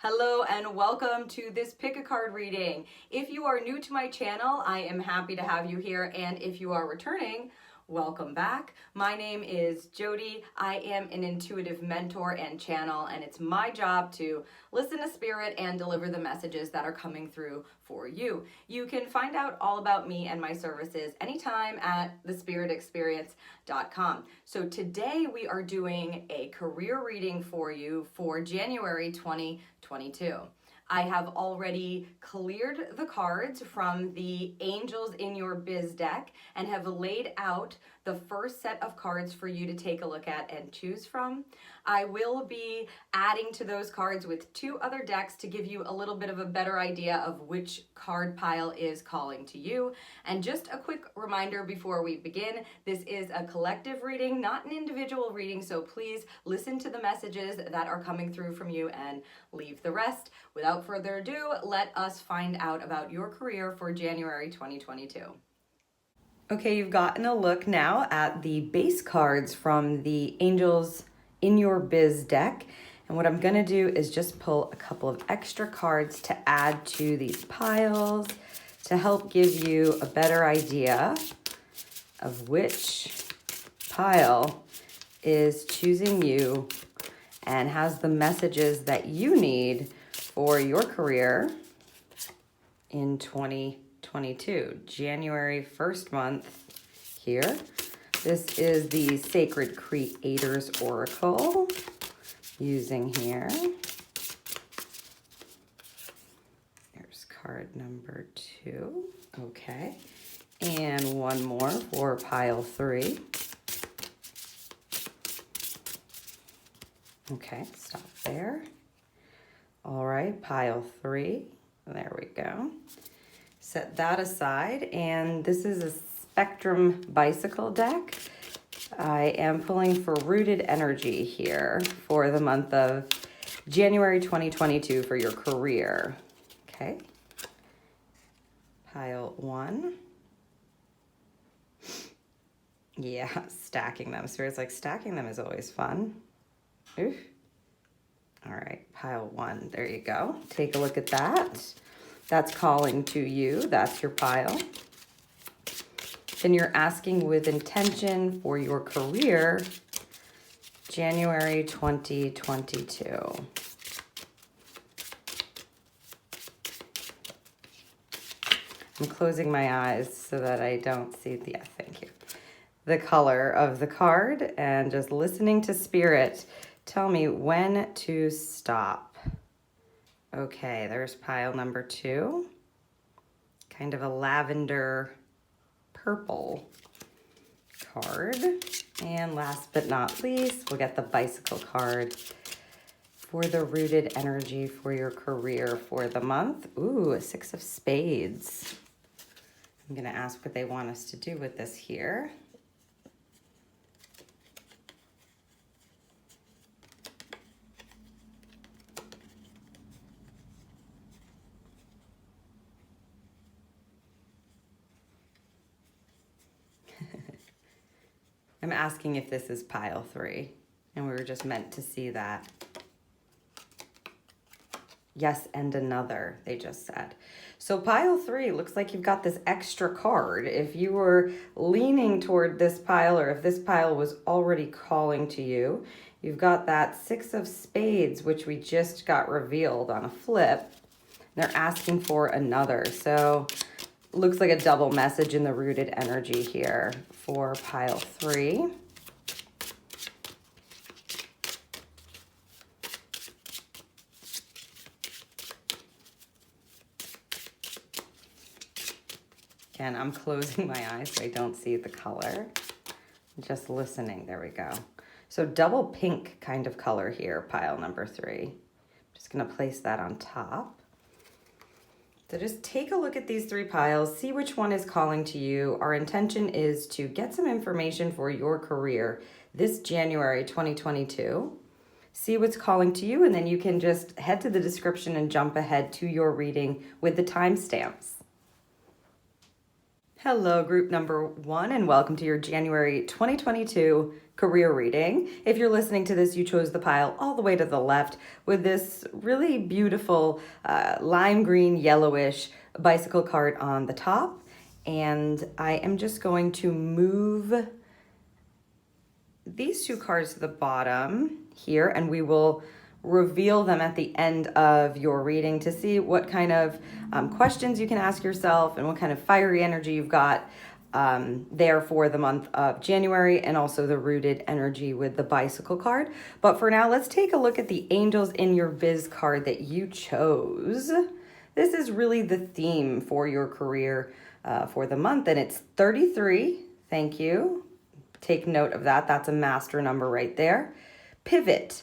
Hello and welcome to this pick a card reading. If you are new to my channel, I am happy to have you here, and if you are returning, welcome back. My name is Jody. I am an intuitive mentor and channel, and it's my job to listen to spirit and deliver the messages that are coming through for you. You can find out all about me and my services anytime at thespiritexperience.com. So today we are doing a career reading for you for January 2022. I have already cleared the cards from the Angels in Your Biz deck and have laid out the first set of cards for you to take a look at and choose from. I will be adding to those cards with two other decks to give you a little bit of a better idea of which card pile is calling to you. And just a quick reminder before we begin, this is a collective reading, not an individual reading, so please listen to the messages that are coming through from you and leave the rest. Without further ado, let us find out about your career for January 2022. Okay, you've gotten a look now at the base cards from the Angels in Your Biz deck. And what I'm gonna do is just pull a couple of extra cards to add to these piles to help give you a better idea of which pile is choosing you and has the messages that you need for your career in 2022, January 1st month here. This is the Sacred Creators Oracle using here. There's card number 2. Okay. And one more for pile 3. Okay, stop there. All right, pile 3. There we go. Set that aside, and this is a Spectrum Bicycle deck. I am pulling for rooted energy here for the month of January 2022 for your career. Okay. Pile 1. Yeah, stacking them. Spirit's like, stacking them is always fun. Oof. All right, pile 1. There you go. Take a look at that. That's calling to you. That's your pile. Then you're asking with intention for your career, January 2022. I'm closing my eyes so that I don't see the, thank you, the color of the card, and just listening to spirit tell me when to stop. Okay, there's pile number 2. Kind of a lavender purple card. And last but not least, we'll get the bicycle card for the rooted energy for your career for the month. Ooh, a 6 of spades. I'm gonna ask what they want us to do with this here. I'm asking if this is pile 3, and we were just meant to see that. Yes, and another, they just said. So pile 3 looks like you've got this extra card. If you were leaning toward this pile, or if this pile was already calling to you, you've got that 6 of spades, which we just got revealed on a flip. They're asking for another. So looks like a double message in the rooted energy here for pile 3. Again, I'm closing my eyes so I don't see the color. Just listening. There we go. So double pink kind of color here, pile number 3. Just going to place that on top. So just take a look at these 3 piles, see which one is calling to you. Our intention is to get some information for your career this January 2022. See what's calling to you, and then you can just head to the description and jump ahead to your reading with the timestamps. Hello, group number 1, and welcome to your January 2022 career reading. If you're listening to this, you chose the pile all the way to the left with this really beautiful lime green, yellowish bicycle card on the top. And I am just going to move these two cards to the bottom here, and we will reveal them at the end of your reading to see what kind of questions you can ask yourself and what kind of fiery energy you've got there for the month of January, and also the rooted energy with the bicycle card. But for now, let's take a look at the Angels in Your Biz card that you chose. This is really the theme for your career for the month, and it's 33. Thank you. Take note of that. That's a master number right there. Pivot.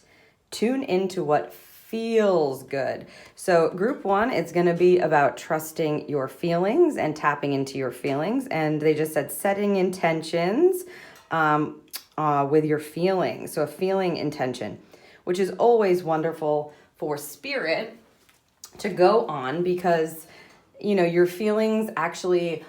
Tune into what feels good. So group one, it's going to be about trusting your feelings and tapping into your feelings. And they just said setting intentions with your feelings. So a feeling intention, which is always wonderful for spirit to go on, because, you know, your feelings actually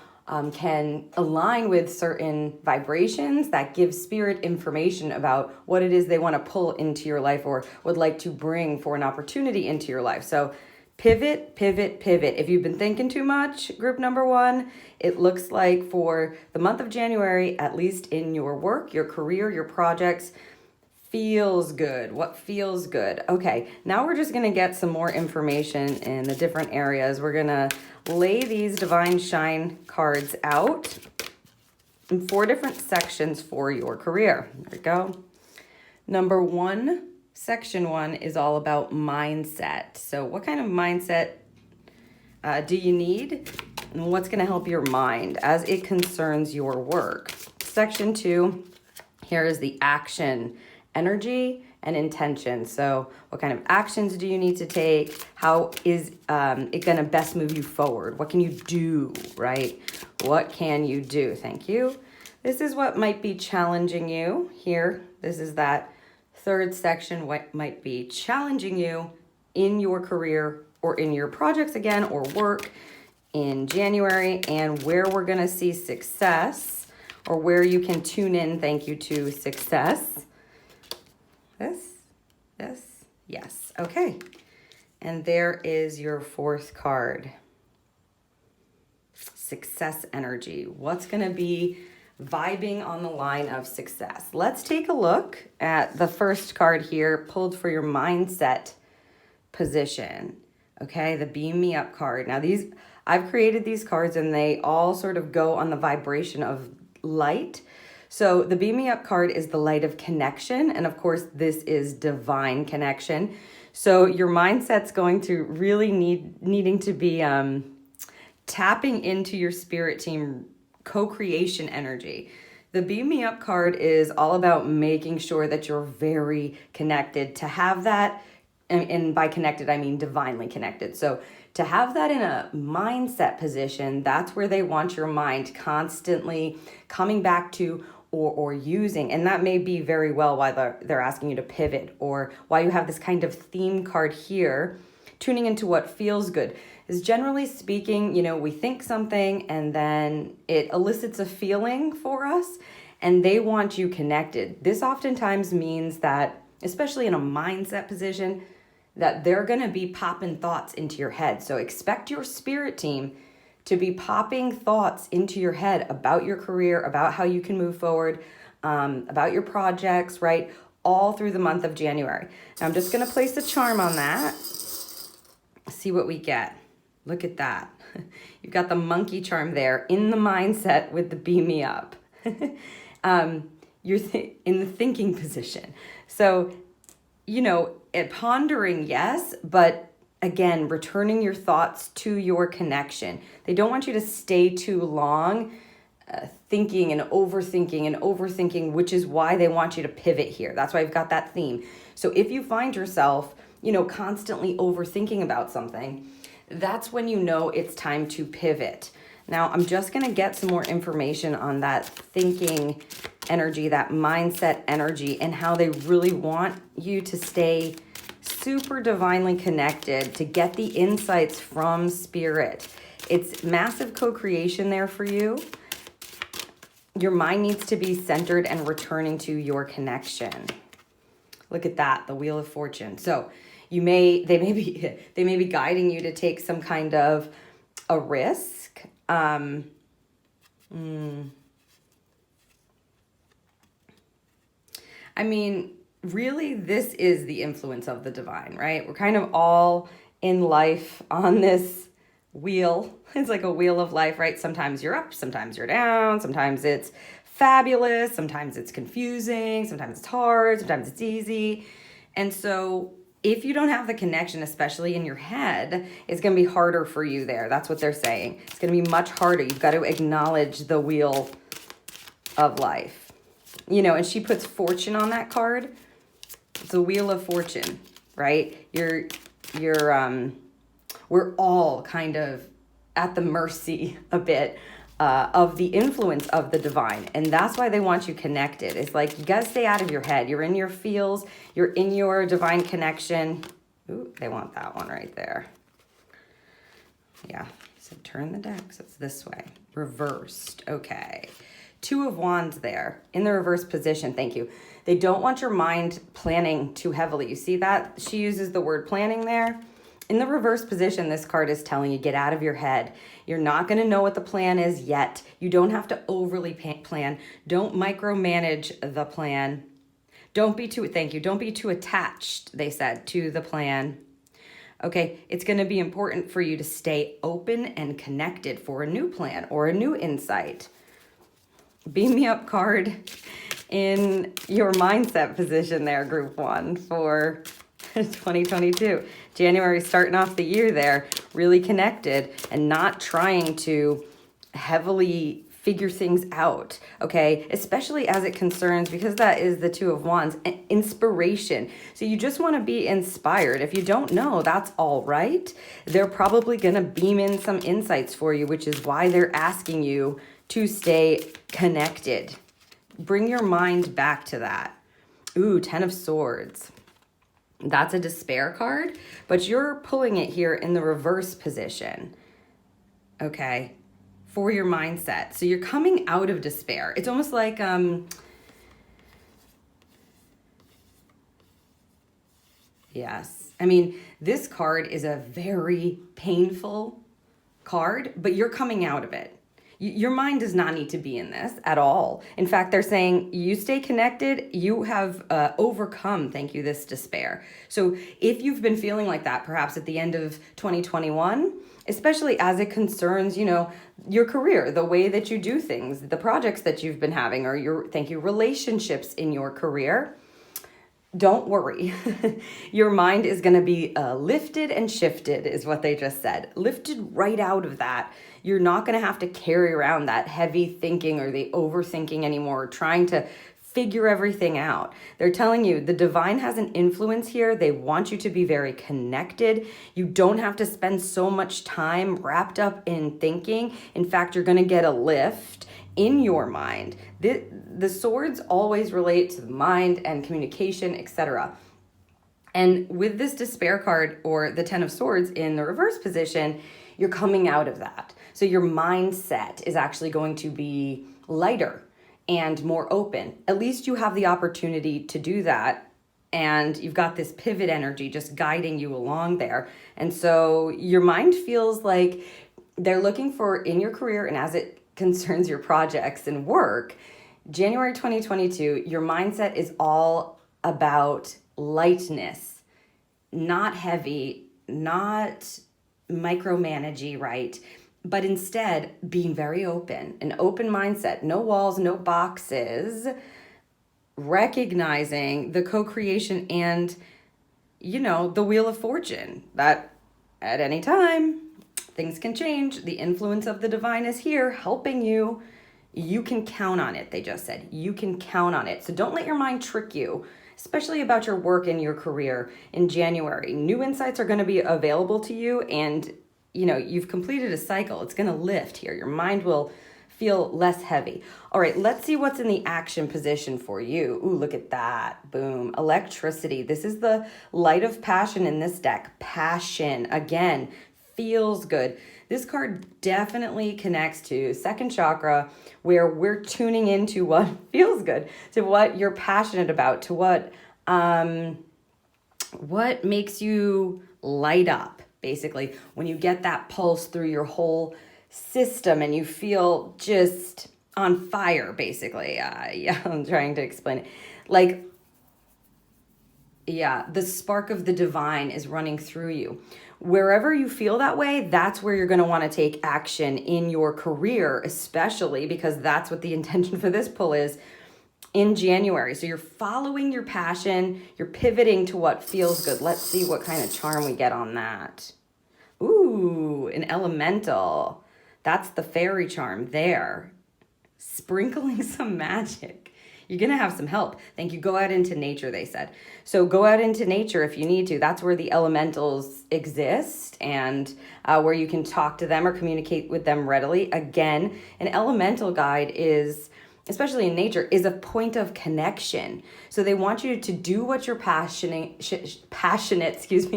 can align with certain vibrations that give spirit information about what it is they want to pull into your life or would like to bring for an opportunity into your life. So pivot, pivot, pivot. If you've been thinking too much, group number one, it looks like for the month of January, at least in your work, your career, your projects, feels good. What feels good? Okay, now we're just going to get some more information in the different areas. We're going to lay these Divine Shine cards out in 4 different sections for your career. There we go. Number 1, section 1 is all about mindset. So what kind of mindset do you need? And what's going to help your mind as it concerns your work? Section 2, here is the action energy and intention. So what kind of actions do you need to take? How is it going to best move you forward? What can you do, right? What can you do? Thank you. This is what might be challenging you here. This is that 3rd section, what might be challenging you in your career or in your projects again, or work in January, and where we're going to see success, or where you can tune in, thank you, to success. Yes. Okay. And there is your 4th card. Success energy. What's going to be vibing on the line of success? Let's take a look at the first card here, pulled for your mindset position. Okay, the Beam Me Up card. Now I've created these cards and they all sort of go on the vibration of light. So the Beam Me Up card is the light of connection. And of course, this is divine connection. So your mindset's going to really needing to be tapping into your spirit team co-creation energy. The Beam Me Up card is all about making sure that you're very connected. To have that, and by connected, I mean divinely connected. So to have that in a mindset position, that's where they want your mind constantly coming back to or using. And that may be very well why they're asking you to pivot, or why you have this kind of theme card here, tuning into what feels good. Is generally speaking, you know, we think something and then it elicits a feeling for us and they want you connected. This oftentimes means that, especially in a mindset position, that they're going to be popping thoughts into your head. So expect your spirit team to be popping thoughts into your head about your career, about how you can move forward, about your projects, right? All through the month of January. Now I'm just going to place a charm on that. See what we get. Look at that. You've got the monkey charm there in the mindset with the Beam Me Up. You're in the thinking position. So, you know, pondering, yes, but again, returning your thoughts to your connection. They don't want you to stay too long thinking and overthinking, which is why they want you to pivot here. That's why I've got that theme. So if you find yourself, you know, constantly overthinking about something, that's when you know it's time to pivot. Now, I'm just going to get some more information on that thinking energy, that mindset energy, and how they really want you to stay super divinely connected to get the insights from spirit. It's massive co-creation there for you. Your mind needs to be centered and returning to your connection. Look at that, the Wheel of Fortune. So they may be guiding you to take some kind of a risk. I mean, really, this is the influence of the divine, right? We're kind of all in life on this wheel. It's like a wheel of life, right? Sometimes you're up, sometimes you're down, sometimes it's fabulous, sometimes it's confusing, sometimes it's hard, sometimes it's easy. And so if you don't have the connection, especially in your head, it's going to be harder for you there. That's what they're saying. It's going to be much harder. You've got to acknowledge the wheel of life. You know, and she puts fortune on that card. It's a Wheel of Fortune, right? We're all kind of at the mercy a bit of the influence of the divine. And that's why they want you connected. It's like, you gotta stay out of your head. You're in your feels. You're in your divine connection. Ooh, they want that one right there. Yeah, so turn the deck, so it's this way. Reversed, okay. Two of Wands there in the reverse position. Thank you. They don't want your mind planning too heavily. You see that? She uses the word planning there. In the reverse position, this card is telling you, get out of your head. You're not going to know what the plan is yet. You don't have to overly plan. Don't micromanage the plan. Don't be too attached, they said, to the plan. Okay, it's going to be important for you to stay open and connected for a new plan or a new insight. Beam me up card in your mindset position there, group 1 for 2022. January, starting off the year there, really connected and not trying to heavily figure things out, okay? Especially as it concerns, because that is the Two of Wands, inspiration. So you just want to be inspired. If you don't know, that's all right. They're probably going to beam in some insights for you, which is why they're asking you to stay connected. Bring your mind back to that. Ooh, 10 of Swords. That's a despair card, but you're pulling it here in the reverse position, okay, for your mindset. So you're coming out of despair. It's almost like, yes. I mean, this card is a very painful card, but you're coming out of it. Your mind does not need to be in this at all. In fact, they're saying you stay connected, you have overcome, thank you, this despair. So if you've been feeling like that, perhaps at the end of 2021, especially as it concerns, you know, your career, the way that you do things, the projects that you've been having, or your, relationships in your career, don't worry. Your mind is going to be lifted and shifted, is what they just said. Lifted right out of that. You're not going to have to carry around that heavy thinking or the overthinking anymore, trying to figure everything out. They're telling you the divine has an influence here. They want you to be very connected. You don't have to spend so much time wrapped up in thinking. In fact, you're going to get a lift in your mind. The swords always relate to the mind and communication, etc. And with this despair card or the 10 of Swords in the reverse position, you're coming out of that. So your mindset is actually going to be lighter and more open. At least you have the opportunity to do that. And you've got this pivot energy just guiding you along there. And so your mind feels like they're looking for in your career and as it concerns your projects and work, January 2022, your mindset is all about lightness, not heavy, not micromanagey, right? But instead being very open, an open mindset, no walls, no boxes, recognizing the co-creation and, you know, the Wheel of Fortune, that at any time things can change. The influence of the divine is here helping you. You can count on it, they just said. You can count on it. So don't let your mind trick you, especially about your work and your career in January. New insights are going to be available to you, and you know, you've completed a cycle. It's going to lift here. Your mind will feel less heavy. All right, let's see what's in the action position for you. Ooh, look at that. Boom. Electricity. This is the light of passion in this deck. Passion. Again, feels good. this card definitely connects to second chakra, where we're tuning into what feels good, to what you're passionate about, to what makes you light up, basically, when you get that pulse through your whole system and you feel just on fire, basically. Yeah, I'm trying to explain it. Like, yeah, the spark of the divine is running through you. Wherever you feel that way, that's where you're going to want to take action in your career, especially because that's what the intention for this pull is in January. So you're following your passion, you're pivoting to what feels good. Let's see what kind of charm we get on that. Ooh, an elemental. That's the fairy charm there. Sprinkling some magic. You're going to have some help. Thank you. Go out into nature, they said. So go out into nature if you need to. That's where the elementals exist, and where you can talk to them or communicate with them readily. Again, an elemental guide is, especially in nature, is a point of connection. So they want you to do what you're passionate,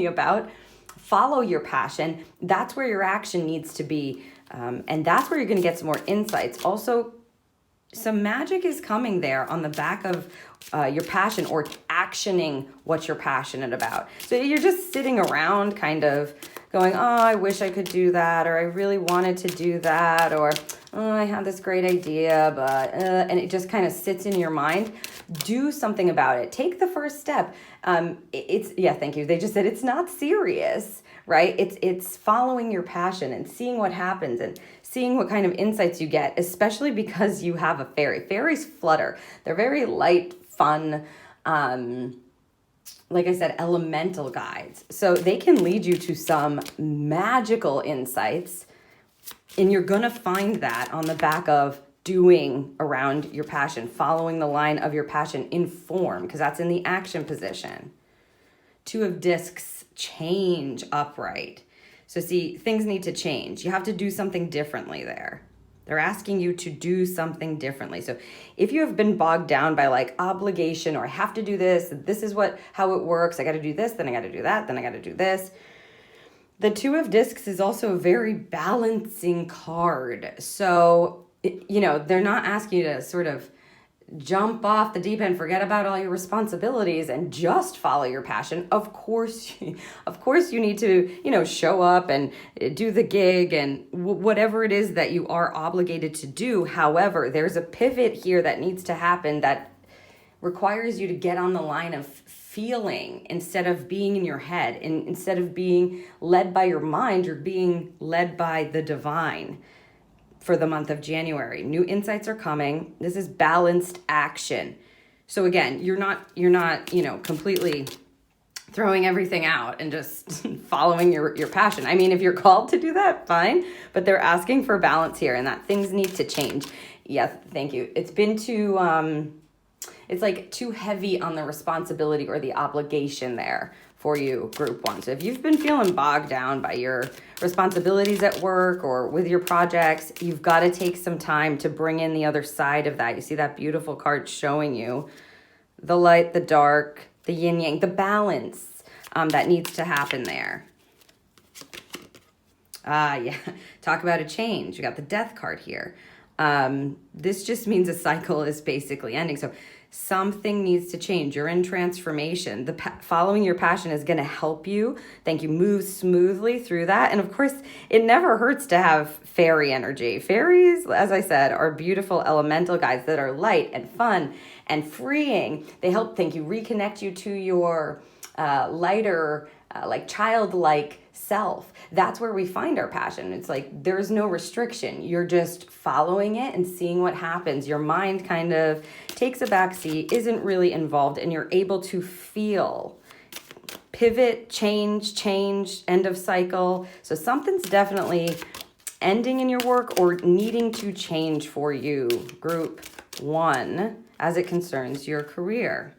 about. Follow your passion. That's where your action needs to be. And that's where you're going to get some more insights. Also, some magic is coming there on the back of your passion, or actioning what you're passionate about. So you're just sitting around kind of going, oh, I wish I could do that, or I really wanted to do that, or oh, I had this great idea, but, and it just kind of sits in your mind. Do something about it. Take the first step. Yeah, thank you. They just said it's not serious, right? It's following your passion and seeing what happens and seeing what kind of insights you get, especially because you have a fairy. Fairies flutter. They're very light, fun, like I said, elemental guides. So they can lead you to some magical insights, and you're going to find that on the back of doing around your passion, following the line of your passion in form, because that's in the action position. Two of discs, change upright. So see, things need to change. You have to do something differently there. They're asking you to do something differently. So if you have been bogged down by like obligation, or I have to do this, this is how it works, I got to do this, then I got to do that, then I got to do this. The Two of Discs is also a very balancing card. So, they're not asking you to sort of jump off the deep end, forget about all your responsibilities and just follow your passion. Of course you need to, show up and do the gig and whatever it is that you are obligated to do. However, there's a pivot here that needs to happen that requires you to get on the line of feeling instead of being in your head. And instead of being led by your mind, you're being led by the divine. For the month of January, new insights are coming. This is balanced action. So again, you're not, completely throwing everything out and just following your passion. I mean, if you're called to do that, fine, but they're asking for balance here and that things need to change. Yes, thank you. It's been it's like too heavy on the responsibility or the obligation there for you, group one. So if you've been feeling bogged down by your responsibilities at work or with your projects, you've got to take some time to bring in the other side of that. You see that beautiful card showing you the light, the dark, the yin yang, the balance that needs to happen there. Yeah, talk about a change. You got the death card here. This just means a cycle is basically ending. So something needs to change. You're in transformation. Following your passion is going to help you. Thank you. Move smoothly through that. And of course, it never hurts to have fairy energy. Fairies, as I said, are beautiful elemental guides that are light and fun and freeing. They help, reconnect you to your lighter, like childlike self. That's where we find our passion. It's like there's no restriction. You're just following it and seeing what happens. Your mind kind of takes a backseat, isn't really involved, and you're able to feel. Pivot, change, end of cycle. So something's definitely ending in your work or needing to change for you, group one, as it concerns your career.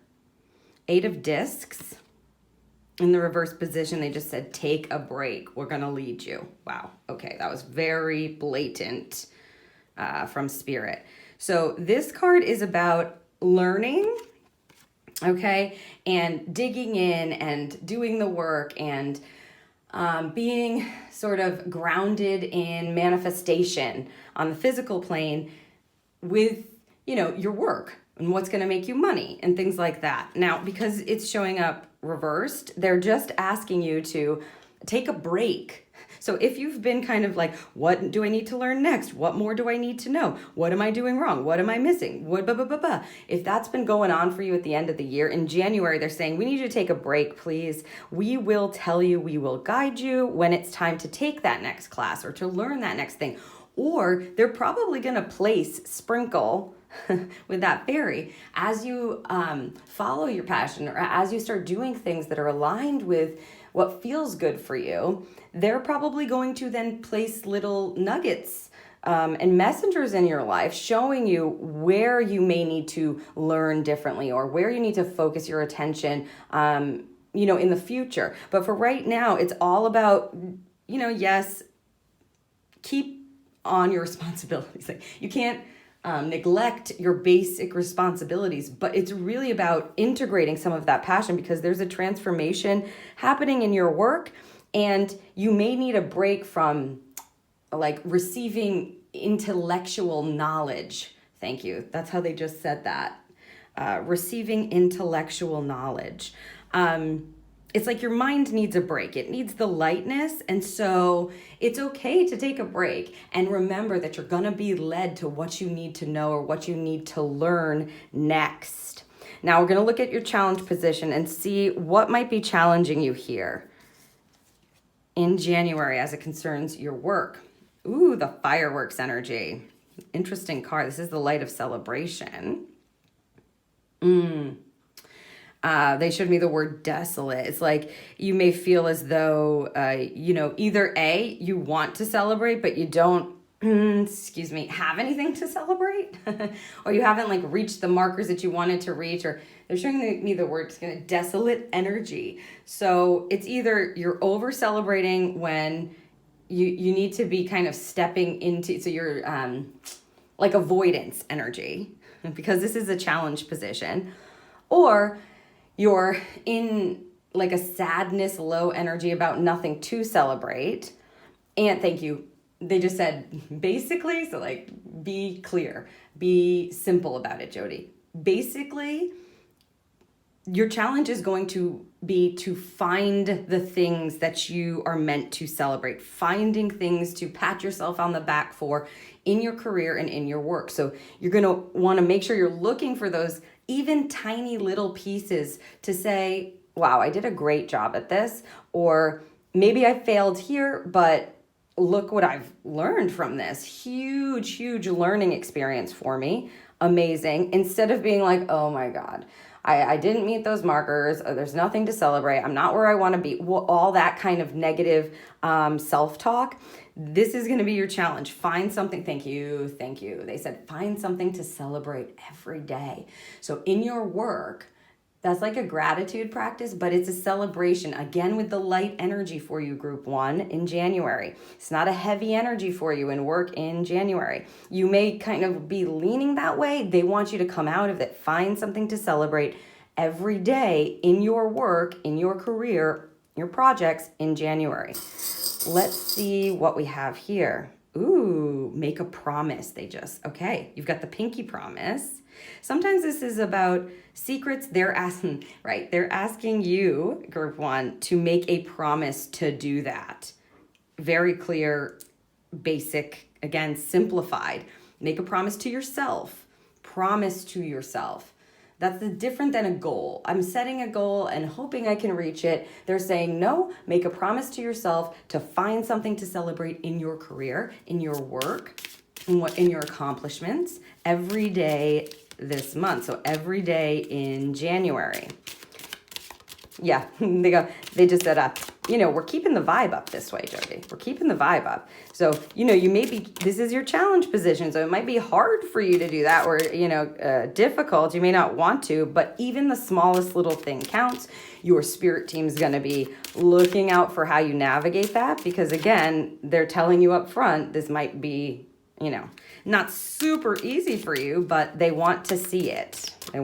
8 of Discs. In the reverse position, they just said, take a break. We're going to lead you. Wow. Okay, that was very blatant from Spirit. So this card is about learning, okay, and digging in and doing the work and being sort of grounded in manifestation on the physical plane with, your work and what's going to make you money and things like that. Now, because it's showing up reversed, they're just asking you to take a break. So if you've been kind of like, what do I need to learn next? What more do I need to know? What am I doing wrong? What am I missing? If that's been going on for you at the end of the year, in January, they're saying, we need you to take a break, please. We will tell you, we will guide you when it's time to take that next class or to learn that next thing. Or they're probably going to sprinkle with that fairy as you follow your passion, or as you start doing things that are aligned with what feels good for you. They're probably going to then place little nuggets and messengers in your life showing you where you may need to learn differently or where you need to focus your attention, in the future. But for right now, it's all about, yes, keep on your responsibilities. Like, you can't neglect your basic responsibilities, but it's really about integrating some of that passion, because there's a transformation happening in your work, and you may need a break from like receiving intellectual knowledge. Thank you. That's how they just said that. Receiving intellectual knowledge. It's like your mind needs a break. It needs the lightness. And so it's okay to take a break and remember that you're going to be led to what you need to know or what you need to learn next. Now we're going to look at your challenge position and see what might be challenging you here in January as it concerns your work. Ooh, the fireworks energy. Interesting card. This is the light of celebration. They showed me the word desolate. It's like you may feel as though, either A, you want to celebrate, but you don't, have anything to celebrate, or you haven't like reached the markers that you wanted to reach, or they're showing me the word desolate energy. So it's either you're over celebrating when you need to be kind of stepping into, so you're like avoidance energy, because this is a challenge position, or you're in like a sadness, low energy about nothing to celebrate. And thank you. They just said basically, so like be clear, be simple about it, Jody. Basically, your challenge is going to be to find the things that you are meant to celebrate, finding things to pat yourself on the back for in your career and in your work. So you're going to want to make sure you're looking for those even tiny little pieces to say, wow, I did a great job at this, or maybe I failed here, but look what I've learned from this. Huge, huge learning experience for me. Amazing. Instead of being like, oh my God, I didn't meet those markers. There's nothing to celebrate. I'm not where I want to be. All that kind of negative self-talk. This is going to be your challenge. Find something. Thank you. They said, find something to celebrate every day. So in your work, that's like a gratitude practice, but it's a celebration, again, with the light energy for you, group 1 in January. It's not a heavy energy for you in work in January. You may kind of be leaning that way. They want you to come out of it. Find something to celebrate every day in your work, in your career, your projects in January. Let's see what we have here. Ooh, make a promise. Okay, you've got the pinky promise. Sometimes this is about secrets. They're asking you, group 1, to make a promise to do that. Very clear, basic, again, simplified. Make a promise to yourself. Promise to yourself. That's different than a goal. I'm setting a goal and hoping I can reach it. They're saying, no, make a promise to yourself to find something to celebrate in your career, in your work, in your accomplishments every day this month. So every day in January. Yeah, they just said, we're keeping the vibe up this way, Jody. We're keeping the vibe up. So, this is your challenge position. So it might be hard for you to do that, or, difficult. You may not want to, but even the smallest little thing counts. Your spirit team is going to be looking out for how you navigate that, because again, they're telling you up front, this might be, not super easy for you, but they want to see it. All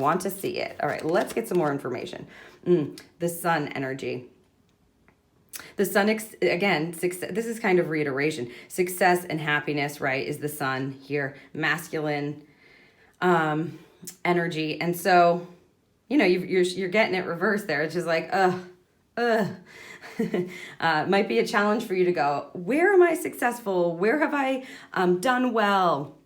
right, let's get some more information. The sun energy. The sun, again, success, this is kind of reiteration. Success and happiness, right, is the sun here, masculine energy. And so, you're getting it reversed there. It's just like, might be a challenge for you to go, where am I successful? Where have I done well?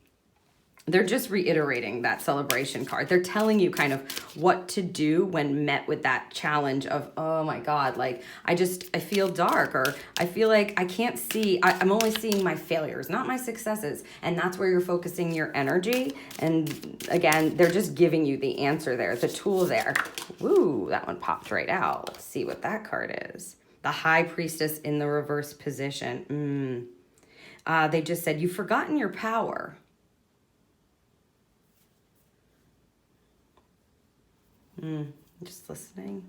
They're just reiterating that celebration card. They're telling you kind of what to do when met with that challenge of, oh my God, like I feel dark, or I feel like I can't see, I'm only seeing my failures, not my successes. And that's where you're focusing your energy. And again, they're just giving you the answer there, the tool there. Woo, that one popped right out. Let's see what that card is. The High Priestess in the reverse position. They just said, you've forgotten your power. Just listening.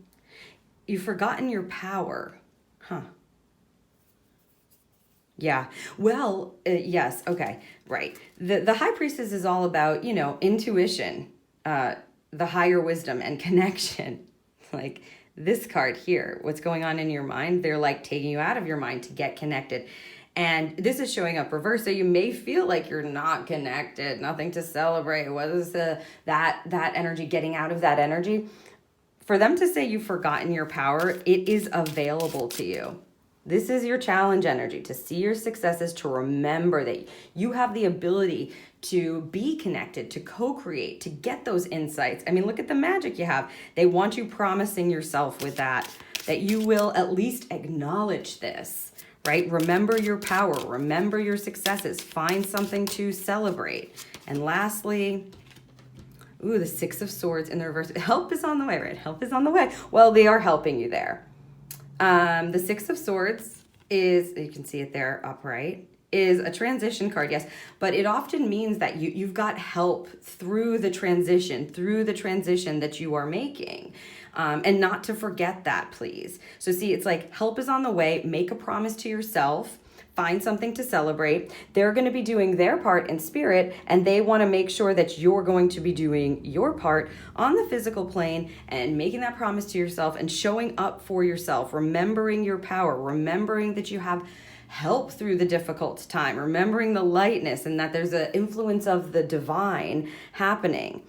You've forgotten your power. Huh. Yeah. Well, yes. Okay. Right. The High Priestess is all about, intuition, the higher wisdom and connection. Like this card here, what's going on in your mind, they're like taking you out of your mind to get connected. And this is showing up reverse. So you may feel like you're not connected, nothing to celebrate. What is that energy, getting out of that energy? For them to say you've forgotten your power, it is available to you. This is your challenge energy, to see your successes, to remember that you have the ability to be connected, to co-create, to get those insights. I mean, look at the magic you have. They want you promising yourself with that you will at least acknowledge this. Right? Remember your power. Remember your successes. Find something to celebrate. And lastly, the Six of Swords in the reverse. Help is on the way, right? Help is on the way. Well, they are helping you there. The Six of Swords is, you can see it there upright, is a transition card, yes. But it often means that you've got help through the transition that you are making. And not to forget that, please. So see, it's like help is on the way. Make a promise to yourself. Find something to celebrate. They're going to be doing their part in spirit, and they want to make sure that you're going to be doing your part on the physical plane and making that promise to yourself and showing up for yourself, remembering your power, remembering that you have help through the difficult time, remembering the lightness and that there's an influence of the divine happening.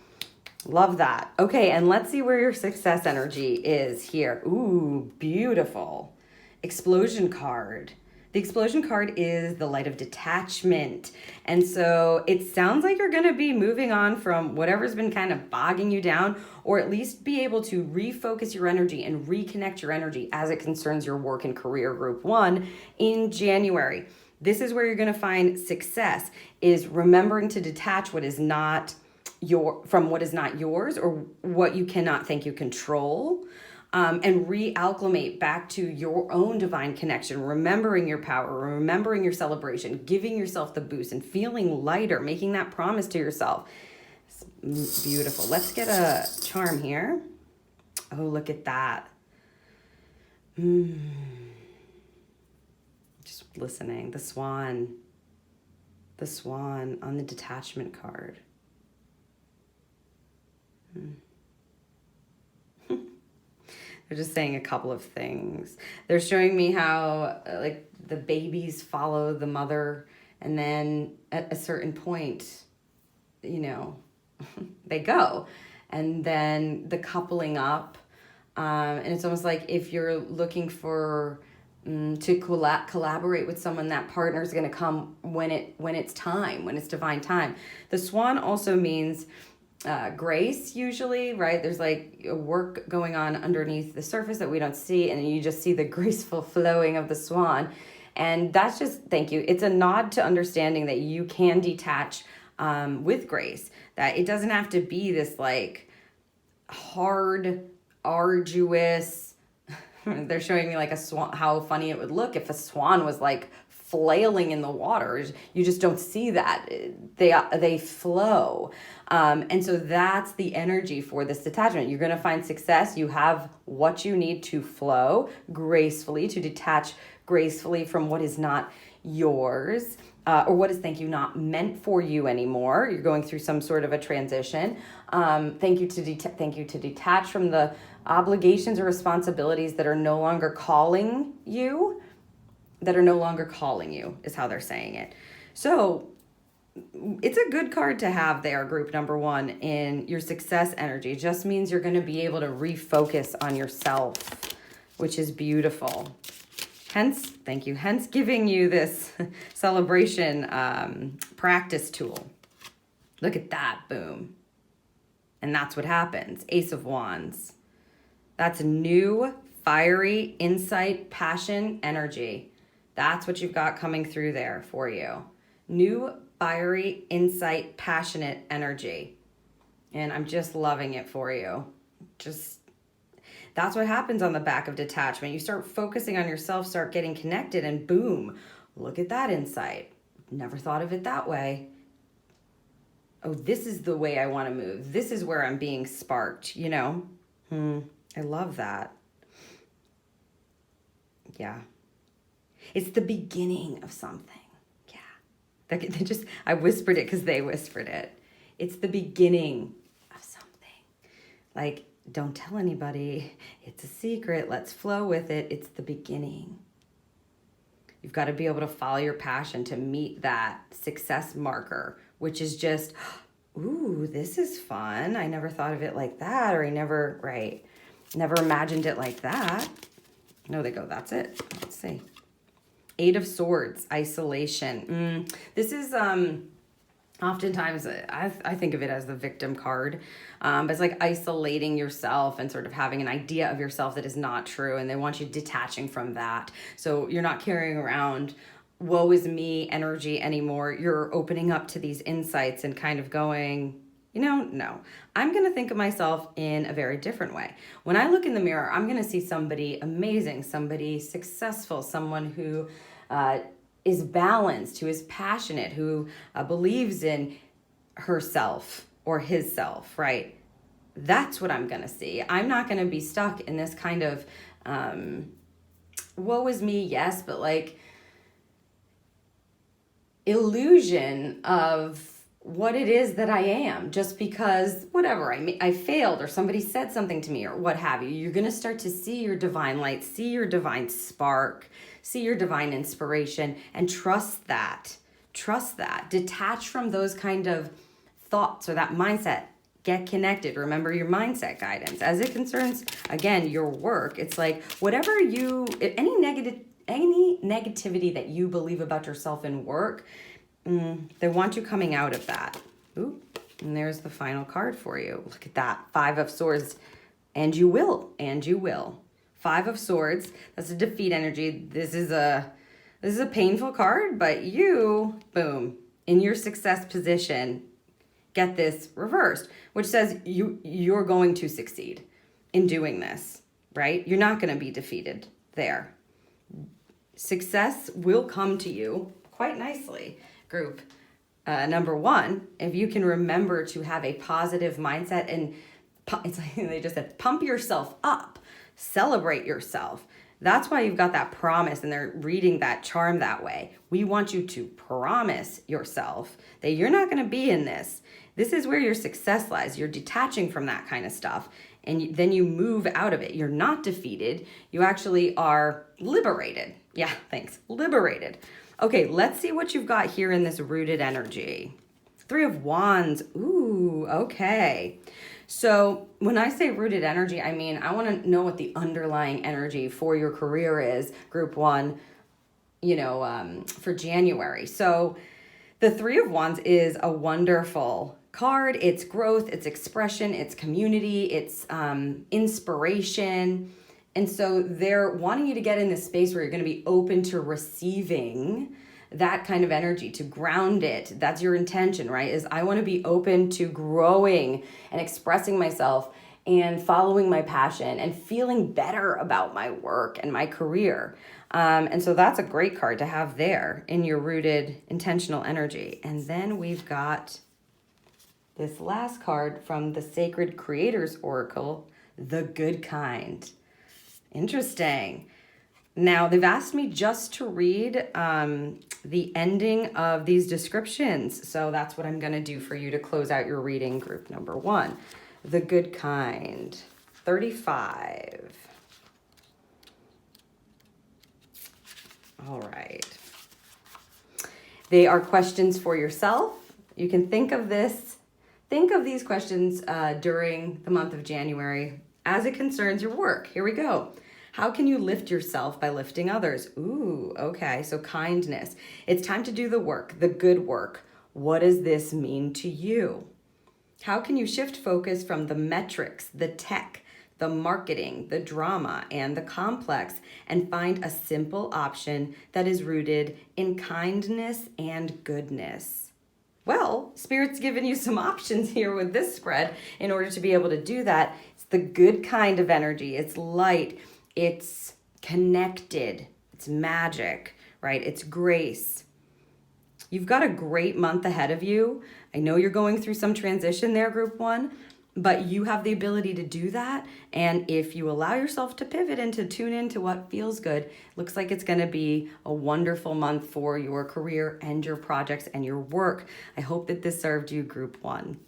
Love that. Okay, and let's see where your success energy is here. Ooh, beautiful. Explosion card. The explosion card is the light of detachment. And so it sounds like you're going to be moving on from whatever's been kind of bogging you down, or at least be able to refocus your energy and reconnect your energy as it concerns your work and career group 1 in January. This is where you're going to find success, is remembering to detach what is not from what is not yours, or what you cannot think you control, and reacclimate back to your own divine connection, remembering your power, remembering your celebration, giving yourself the boost and feeling lighter, making that promise to yourself. It's beautiful. Let's get a charm here. Oh, look at that. Just listening. The swan on the detachment card. They're just saying a couple of things. They're showing me how like the babies follow the mother, and then at a certain point, they go, and then the coupling up, and it's almost like if you're looking for to collaborate with someone, that partner is going to come when it's time, when it's divine time. The swan also means grace, usually, right? There's like a work going on underneath the surface that we don't see, and you just see the graceful flowing of the swan. And that's just, thank you. It's a nod to understanding that you can detach with grace, that it doesn't have to be this like hard, arduous. They're showing me like a swan, how funny it would look if a swan was like flailing in the water. You just don't see that. They flow. And so that's the energy for this detachment. You're going to find success. You have what you need to flow gracefully, to detach gracefully from what is not yours, or what is, thank you, not meant for you anymore. You're going through some sort of a transition. Thank you to detach from the obligations or responsibilities that are no longer calling you, is how they're saying it. So it's a good card to have there, group number one, in your success energy. It just means you're going to be able to refocus on yourself, which is beautiful. Hence giving you this celebration practice tool. Look at that, boom. And that's what happens. Ace of Wands. That's new, fiery, insight, passion, energy. That's what you've got coming through there for you. New, fiery, insight, passionate energy. And I'm just loving it for you. That's what happens on the back of detachment. You start focusing on yourself, start getting connected, and boom, look at that insight. Never thought of it that way. Oh, this is the way I want to move. This is where I'm being sparked, you know? I love that. Yeah. It's the beginning of something. Yeah. I whispered it because they whispered it. It's the beginning of something. Like, don't tell anybody. It's a secret. Let's flow with it. It's the beginning. You've got to be able to follow your passion to meet that success marker, which is just, ooh, this is fun. I never thought of it like that, or I never imagined it like that. No, they go, that's it. Let's see. Eight of Swords, isolation. This is oftentimes, I think of it as the victim card. But it's like isolating yourself and sort of having an idea of yourself that is not true. And they want you detaching from that. So you're not carrying around woe is me energy anymore. You're opening up to these insights and kind of going, no, I'm going to think of myself in a very different way. When I look in the mirror, I'm going to see somebody amazing, somebody successful, someone who is balanced, who is passionate, who believes in herself or his self, right? That's what I'm going to see. I'm not going to be stuck in this kind of woe is me, yes, but like illusion of what it is that I am, just because whatever, I failed or somebody said something to me or what have you. You're going to start to see your divine light, see your divine spark, see your divine inspiration, and trust that. Detach from those kind of thoughts or that mindset. Get connected. Remember your mindset guidance. As it concerns, again, your work, it's like whatever any negativity that you believe about yourself in work, they want you coming out of that. Ooh, and there's the final card for you. Look at that. 5 of Swords. And you will. 5 of Swords. That's a defeat energy. This is a painful card, but you, boom, in your success position, get this reversed, which says you're going to succeed in doing this, right? You're not going to be defeated there. Success will come to you quite nicely, group. Number one, if you can remember to have a positive mindset and it's like they just said, pump yourself up, celebrate yourself. That's why you've got that promise and they're reading that charm that way. We want you to promise yourself that you're not going to be in this. This is where your success lies. You're detaching from that kind of stuff and then you move out of it. You're not defeated. You actually are liberated. Yeah, thanks. Liberated. Okay, let's see what you've got here in this rooted energy. 3 of Wands. Ooh, okay. So when I say rooted energy, I mean, I want to know what the underlying energy for your career is, group 1, for January. So the 3 of Wands is a wonderful card. It's growth, it's expression, it's community, it's inspiration. And so they're wanting you to get in this space where you're going to be open to receiving that kind of energy, to ground it. That's your intention, right? Is I want to be open to growing and expressing myself and following my passion and feeling better about my work and my career. And so that's a great card to have there in your rooted intentional energy. And then we've got this last card from the Sacred Creators Oracle, the Good Kind. Interesting. Now, they've asked me just to read the ending of these descriptions. So that's what I'm going to do for you to close out your reading, group number 1. The Good Kind. 35. All right. They are questions for yourself. You can think of these questions during the month of January as it concerns your work. Here we go. How can you lift yourself by lifting others? Ooh, okay, so kindness. It's time to do the work, the good work. What does this mean to you? How can you shift focus from the metrics, the tech, the marketing, the drama, and the complex, and find a simple option that is rooted in kindness and goodness? Well, Spirit's given you some options here with this spread in order to be able to do that. It's the good kind of energy. It's light. It's connected. It's magic, right? It's grace. You've got a great month ahead of you. I know you're going through some transition there, Group 1, but you have the ability to do that. And if you allow yourself to pivot and to tune into what feels good, looks like it's going to be a wonderful month for your career and your projects and your work. I hope that this served you, Group 1.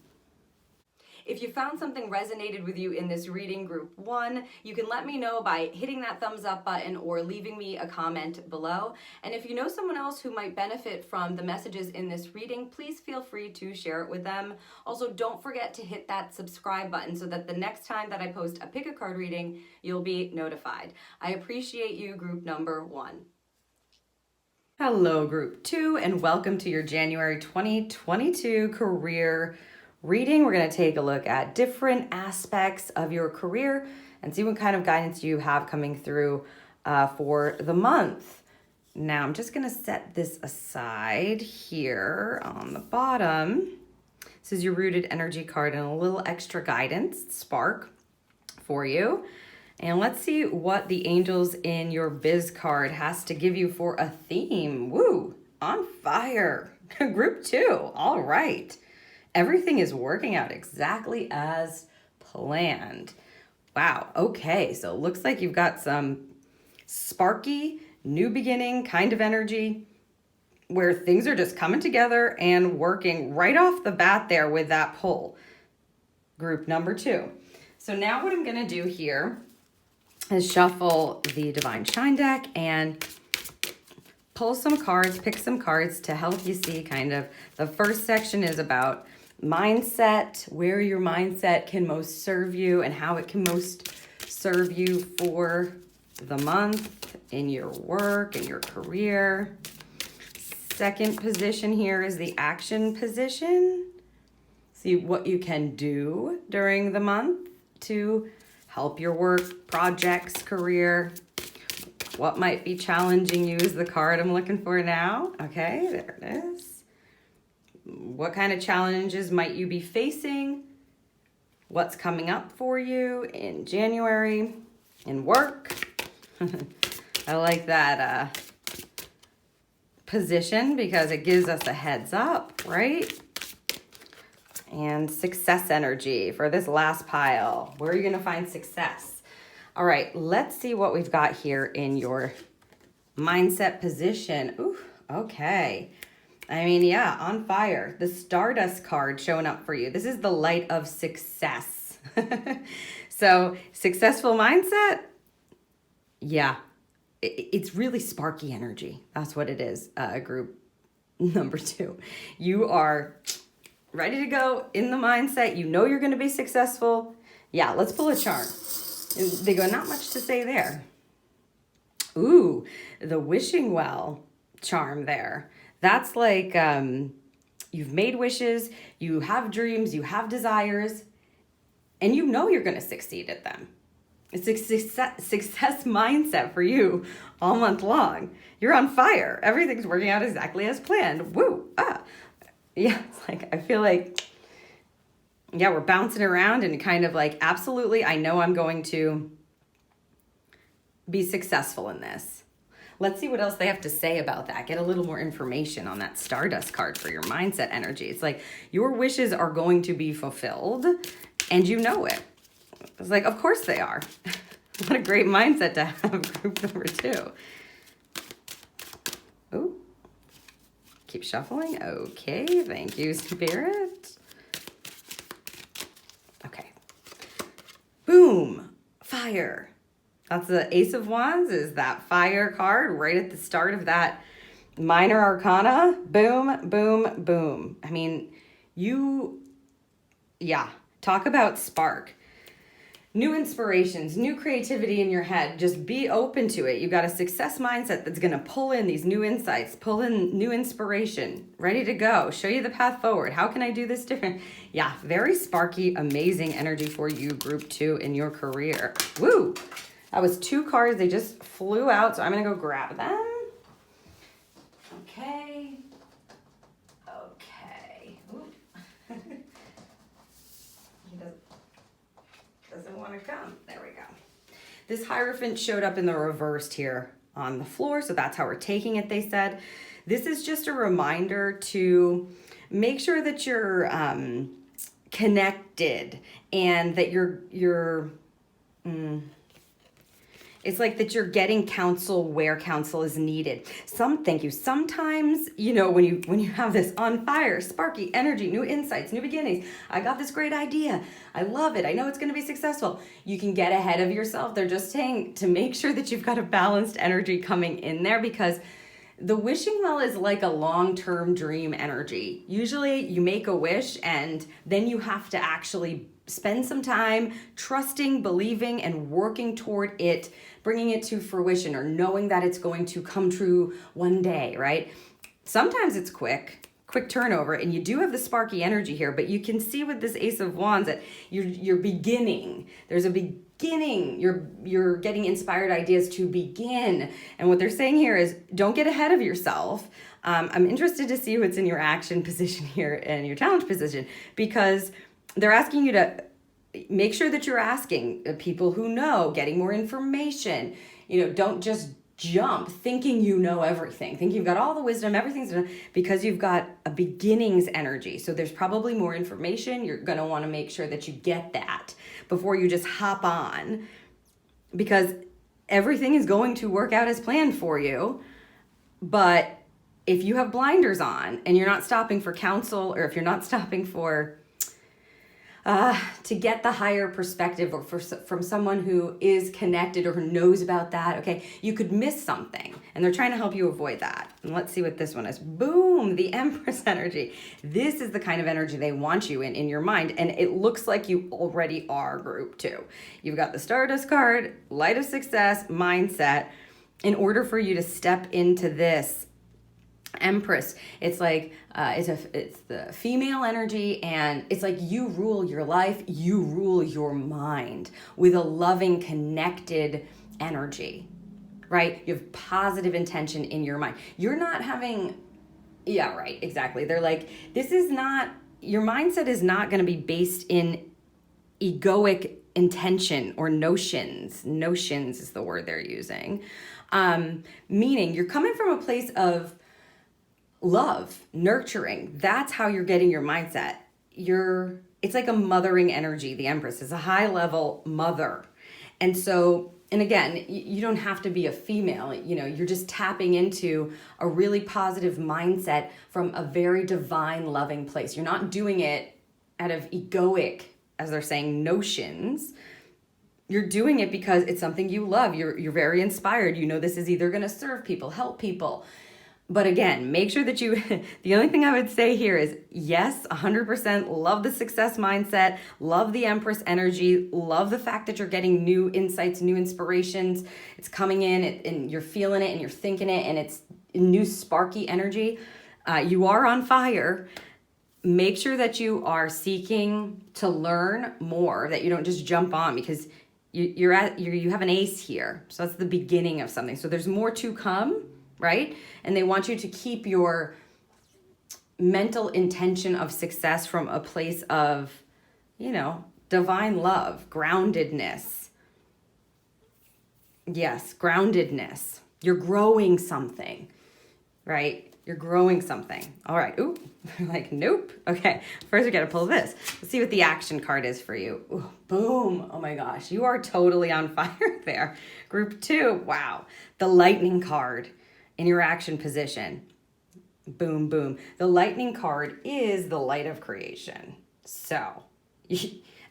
If you found something resonated with you in this reading, Group 1, you can let me know by hitting that thumbs up button or leaving me a comment below. And if you know someone else who might benefit from the messages in this reading, please feel free to share it with them. Also, don't forget to hit that subscribe button so that the next time that I post a pick a card reading, you'll be notified. I appreciate you, Group number 1. Hello, Group 2, and welcome to your January 2022 career reading. We're going to take a look at different aspects of your career and see what kind of guidance you have coming through for the month. Now, I'm just going to set this aside here on the bottom. This is your rooted energy card and a little extra guidance, spark for you. And let's see what the Angels in Your Biz card has to give you for a theme. Woo, on fire. Group 2, all right. Everything is working out exactly as planned. Wow, okay, so it looks like you've got some sparky, new beginning kind of energy where things are just coming together and working right off the bat there with that pull. Group number 2. So now what I'm gonna do here is shuffle the Divine Shine deck and pull some cards, pick some cards to help you see kind of the first section is about mindset, where your mindset can most serve you and how it can most serve you for the month in your work and your career. Second position here is the action position. See what you can do during the month to help your work, projects, career. What might be challenging you is the card I'm looking for now. Okay, there it is. What kind of challenges might you be facing? What's coming up for you in January in work? I like that position because it gives us a heads up, right? And success energy for this last pile. Where are you going to find success? All right, let's see what we've got here in your mindset position. Ooh, okay. I mean, yeah, on fire. The Stardust card showing up for you. This is the light of success. So, successful mindset, yeah, it's really sparky energy. That's what it is, Group number 2. You are ready to go in the mindset. You know you're going to be successful. Yeah, let's pull a charm. They go, not much to say there. Ooh, the wishing well charm there. That's like you've made wishes, you have dreams, you have desires, and you know you're going to succeed at them. It's a success mindset for you all month long. You're on fire. Everything's working out exactly as planned. Woo! Yeah, it's like I feel like, yeah, we're bouncing around and kind of like, absolutely, I know I'm going to be successful in this. Let's see what else they have to say about that. Get a little more information on that Stardust card for your mindset energy. It's like your wishes are going to be fulfilled and you know it. It's like, of course they are. What a great mindset to have, Group number 2. Ooh, keep shuffling. Okay, thank you, Spirit. Okay. Boom, fire. That's the Ace of Wands, is that fire card right at the start of that minor arcana. Boom, boom, boom. I mean, talk about spark. New inspirations, new creativity in your head. Just be open to it. You've got a success mindset that's going to pull in these new insights, pull in new inspiration, ready to go, show you the path forward. How can I do this different? Yeah, very sparky, amazing energy for you, group 2, in your career. Woo! That was 2 cards. They just flew out, so I'm going to go grab them. Okay. Doesn't want to come. There we go. This Hierophant showed up in the reversed here on the floor, so that's how we're taking it, they said. This is just a reminder to make sure that you're connected and that it's like that you're getting counsel where counsel is needed. Thank you. Sometimes, when you have this on fire, sparky energy, new insights, new beginnings, I got this great idea, I love it, I know it's going to be successful, you can get ahead of yourself. They're just saying to make sure that you've got a balanced energy coming in there, because the wishing well is like a long-term dream energy. Usually you make a wish and then you have to actually spend some time trusting, believing, and working toward it, bringing it to fruition, or knowing that it's going to come true one day, right? Sometimes it's quick turnover, and you do have the sparky energy here, but you can see with this Ace of Wands that you're beginning. There's a beginning. You're getting inspired ideas to begin. And what they're saying here is, don't get ahead of yourself. I'm interested to see what's in your action position here and your challenge position, because they're asking you to make sure that you're asking people who know, getting more information. Don't just jump thinking you know everything, think you've got all the wisdom, everything's done, because you've got a beginnings energy. So there's probably more information. You're going to want to make sure that you get that before you just hop on, because everything is going to work out as planned for you. But if you have blinders on and you're not stopping for counsel, or if you're not stopping for to get the higher perspective, or from someone who is connected or who knows about that, okay, you could miss something, and they're trying to help you avoid that. And let's see what this one is. Boom, the Empress energy. This is the kind of energy they want you in your mind, and it looks like you already are, group 2. You've got the Stardust card, light of success, mindset. In order for you to step into this Empress, it's like it's the female energy, and it's like you rule your life, you rule your mind with a loving, connected energy, right? You have positive intention in your mind. You're not having, yeah, right, exactly. They're like, this is not, your mindset is not going to be based in egoic intention or notions. Notions is the word they're using. Meaning you're coming from a place of love, nurturing. That's how you're getting your mindset. It's like a mothering energy. The Empress is a high level mother. And so, and again, you don't have to be a female, you're just tapping into a really positive mindset from a very divine, loving place. You're not doing it out of egoic, as they're saying, notions. You're doing it because it's something you love. You're very inspired. This is either going to serve people, help people. But again, make sure that the only thing I would say here is, yes, 100% love the success mindset, love the Empress energy, love the fact that you're getting new insights, new inspirations. It's coming in and you're feeling it and you're thinking it, and it's new sparky energy. You are on fire. Make sure that you are seeking to learn more, that you don't just jump on, because you have an ace here. So that's the beginning of something. So there's more to come, right? And they want you to keep your mental intention of success from a place of, divine love, groundedness. Yes, groundedness. You're growing something, right? You're growing something. All right. Ooh, like, nope. Okay. First, we got to pull this. Let's see what the action card is for you. Ooh, boom. Oh my gosh. You are totally on fire there. Group 2. Wow. The Lightning card in your action position. Boom, boom. The Lightning card is the light of creation. So,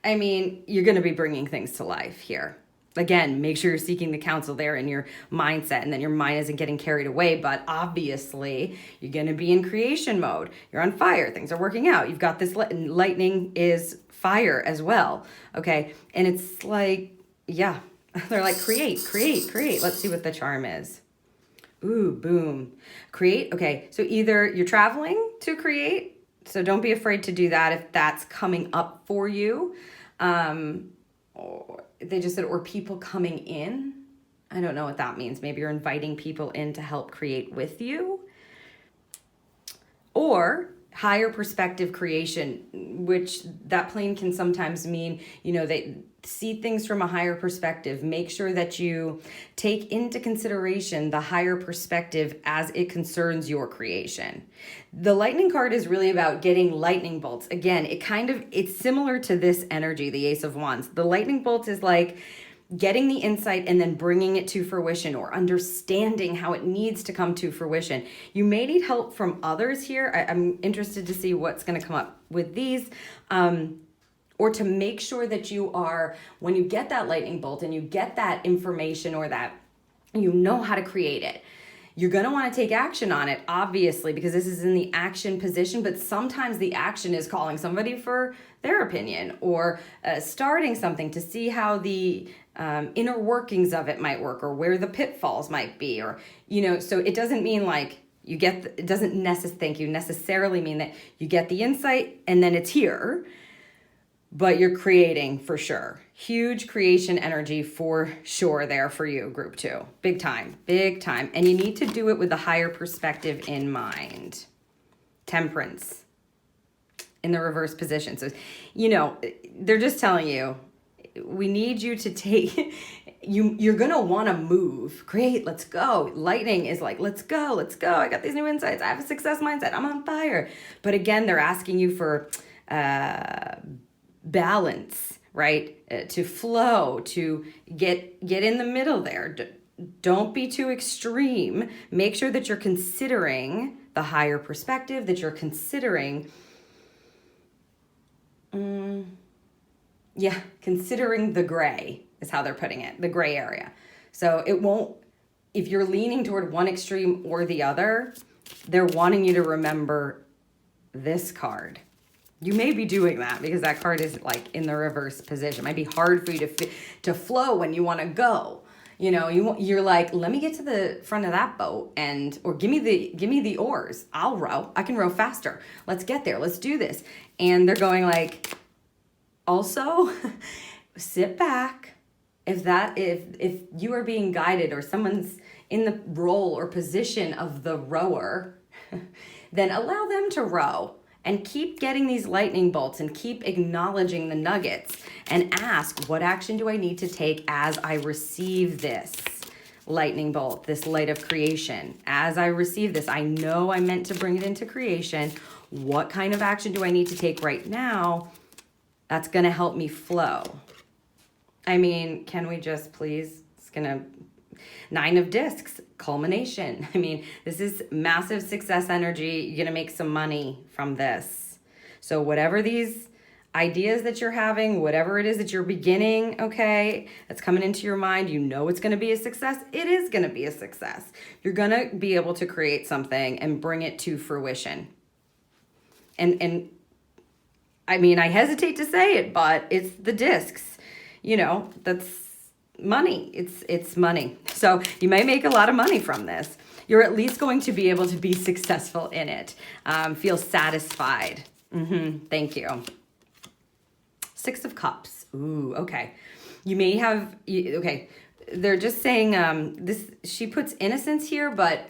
I mean, you're going to be bringing things to life here. Again, make sure you're seeking the counsel there in your mindset, and then your mind isn't getting carried away. But obviously, you're going to be in creation mode. You're on fire. Things are working out. You've got this lightning is fire as well. Okay. And it's like, yeah, they're like, create, create, create. Let's see what the charm is. Ooh, boom. Create. Okay. So either you're traveling to create. So don't be afraid to do that if that's coming up for you. Or they just said, or people coming in. I don't know what that means. Maybe you're inviting people in to help create with you. Or higher perspective creation, which that plane can sometimes mean, they see things from a higher perspective. Make sure that you take into consideration the higher perspective as it concerns your creation. The lightning card is really about getting lightning bolts. Again, it's similar to this energy, the Ace of Wands. The lightning bolt is like getting the insight and then bringing it to fruition, or understanding how it needs to come to fruition. You may need help from others here. I'm interested to see what's going to come up with these. Or to make sure that you are, when you get that lightning bolt and you get that information, or that you know how to create it, you're going to want to take action on it, obviously, because this is in the action position. But sometimes the action is calling somebody for their opinion, or starting something to see how the inner workings of it might work, or where the pitfalls might be, or, so it doesn't mean like it doesn't necessarily mean that you get the insight and then it's here. But you're creating for sure. Huge creation energy for sure there for you, group 2. Big time, big time. And you need to do it with a higher perspective in mind. Temperance in the reverse position. So, they're just telling you, we need you to take, you're going to want to move. Great, let's go. Lightning is like, let's go. I got these new insights. I have a success mindset. I'm on fire. But again, they're asking you for balance, right? To flow, to get in the middle there. Don't be too extreme. Make sure that you're considering the higher perspective, that you're considering, considering the gray is how they're putting it, the gray area. So it won't, if you're leaning toward one extreme or the other, they're wanting you to remember this card. You may be doing that because that card is like in the reverse position. It might be hard for you to flow when you want to go. You're like, let me get to the front of that boat or give me the oars. I'll row. I can row faster. Let's get there. Let's do this. And they're going like, also sit back. If you are being guided, or someone's in the role or position of the rower, then allow them to row. And keep getting these lightning bolts, and keep acknowledging the nuggets, and ask, what action do I need to take as I receive this lightning bolt, this light of creation? As I receive this, I know I'm meant to bring it into creation. What kind of action do I need to take right now that's going to help me flow? I mean, can we just please, it's going to, 9 of discs, culmination. I mean, this is massive success energy. You're going to make some money from this. So whatever these ideas that you're having, whatever it is that you're beginning, okay, that's coming into your mind, it's going to be a success. It is going to be a success. You're going to be able to create something and bring it to fruition. And I mean, I hesitate to say it, but it's the discs, that's money. It's money. So you may make a lot of money from this. You're at least going to be able to be successful in it. Feel satisfied. Thank you. 6 of Cups. Ooh, okay. You may have, okay. They're just saying, she puts innocence here, but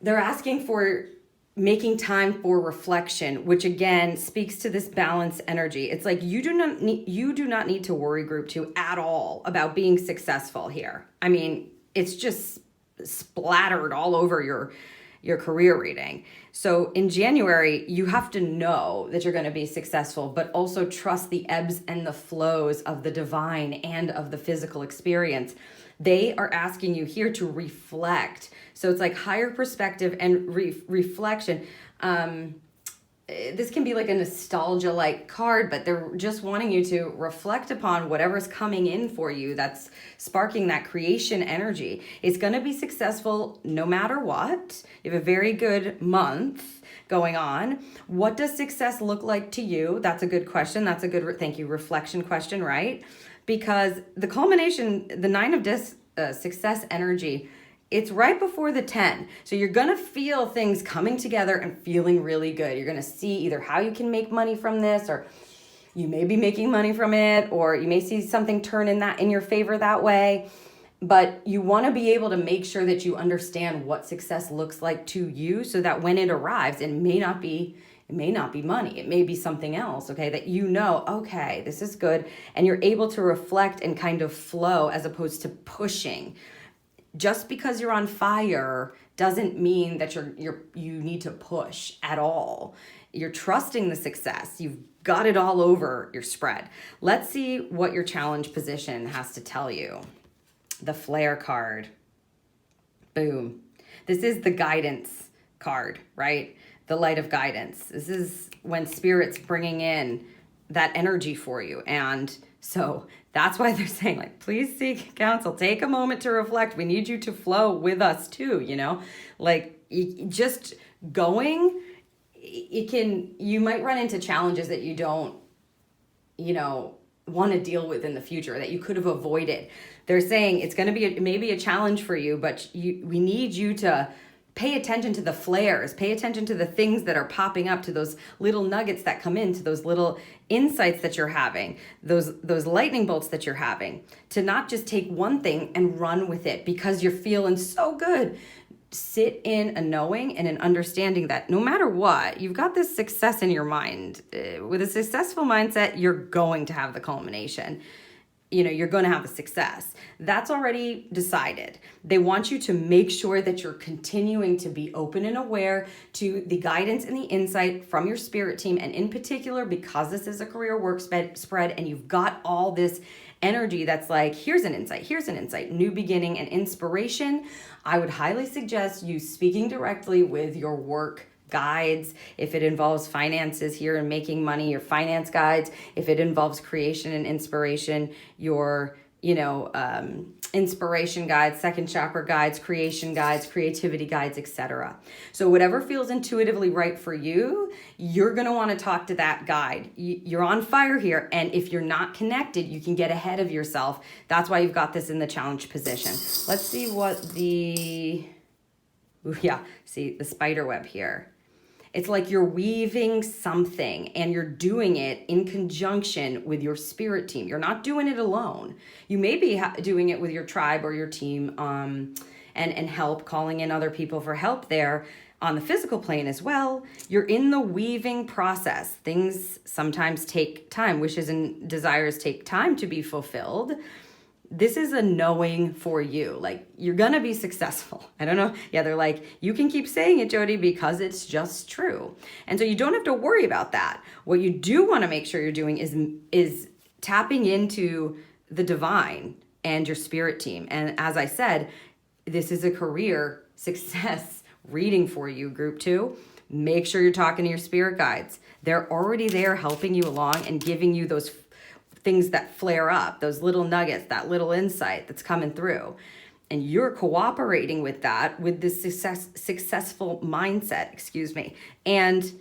they're asking for making time for reflection, which again speaks to this balance energy. It's like you do not need to worry, group 2, at all about being successful here. I mean, it's just splattered all over your career reading. So in January, you have to know that you're going to be successful, but also trust the ebbs and the flows of the divine and of the physical experience. They are asking you here to reflect. So it's like higher perspective and reflection. this can be like a nostalgia-like card, but they're just wanting you to reflect upon whatever's coming in for you that's sparking that creation energy. It's going to be successful no matter what. You have a very good month going on. What does success look like to you? That's a good question. That's a good, thank you, reflection question, right? Because the culmination, the 9 of discs, success energy, it's right before the 10. So you're going to feel things coming together and feeling really good. You're going to see either how you can make money from this, or you may be making money from it, or you may see something turn in your favor that way. But you want to be able to make sure that you understand what success looks like to you, so that when it arrives, it may not be money. It may be something else, okay? That you know, okay, this is good. And you're able to reflect and kind of flow as opposed to pushing. Just because you're on fire doesn't mean that you need to push at all. You're trusting the success. You've got it all over your spread. Let's see what your challenge position has to tell you. The flare card. Boom. This is the guidance card, right? The light of guidance. This is when Spirit's bringing in that energy for you. And so that's why they're saying, like, please seek counsel. Take a moment to reflect. We need you to flow with us too, like just going, you might run into challenges that you don't, want to deal with in the future that you could have avoided. They're saying it's going to be maybe a challenge for you, but we need you to pay attention to the flares, pay attention to the things that are popping up, to those little nuggets that come in, to those little insights that you're having, those lightning bolts that you're having, to not just take one thing and run with it because you're feeling so good. Sit in a knowing and an understanding that no matter what, you've got this success in your mind. With a successful mindset, you're going to have the culmination. You're going to have the success. That's already decided. They want you to make sure that you're continuing to be open and aware to the guidance and the insight from your spirit team. And in particular, because this is a career work spread and you've got all this energy that's like, here's an insight, new beginning and inspiration. I would highly suggest you speaking directly with your work guides. If it involves finances here and making money, your finance guides. If it involves creation and inspiration, your inspiration guides, second chakra guides, creation guides, creativity guides, etc. So whatever feels intuitively right for you, you're going to want to talk to that guide. You're on fire here. And if you're not connected, you can get ahead of yourself. That's why you've got this in the challenge position. Let's see what see the spider web here. It's like you're weaving something and you're doing it in conjunction with your spirit team. You're not doing it alone. You may be doing it with your tribe or your team and help, calling in other people for help there on the physical plane as well. You're in the weaving process. Things sometimes take time. Wishes and desires take time to be fulfilled. This is a knowing for you. Like, you're going to be successful. I don't know. Yeah, they're like, you can keep saying it, Jody, because it's just true. And so you don't have to worry about that. What you do want to make sure you're doing is tapping into the divine and your spirit team. And as I said, this is a career success reading for you, group 2. Make sure you're talking to your spirit guides. They're already there helping you along and giving you those things that flare up, those little nuggets, that little insight that's coming through. And you're cooperating with that, with this successful mindset, and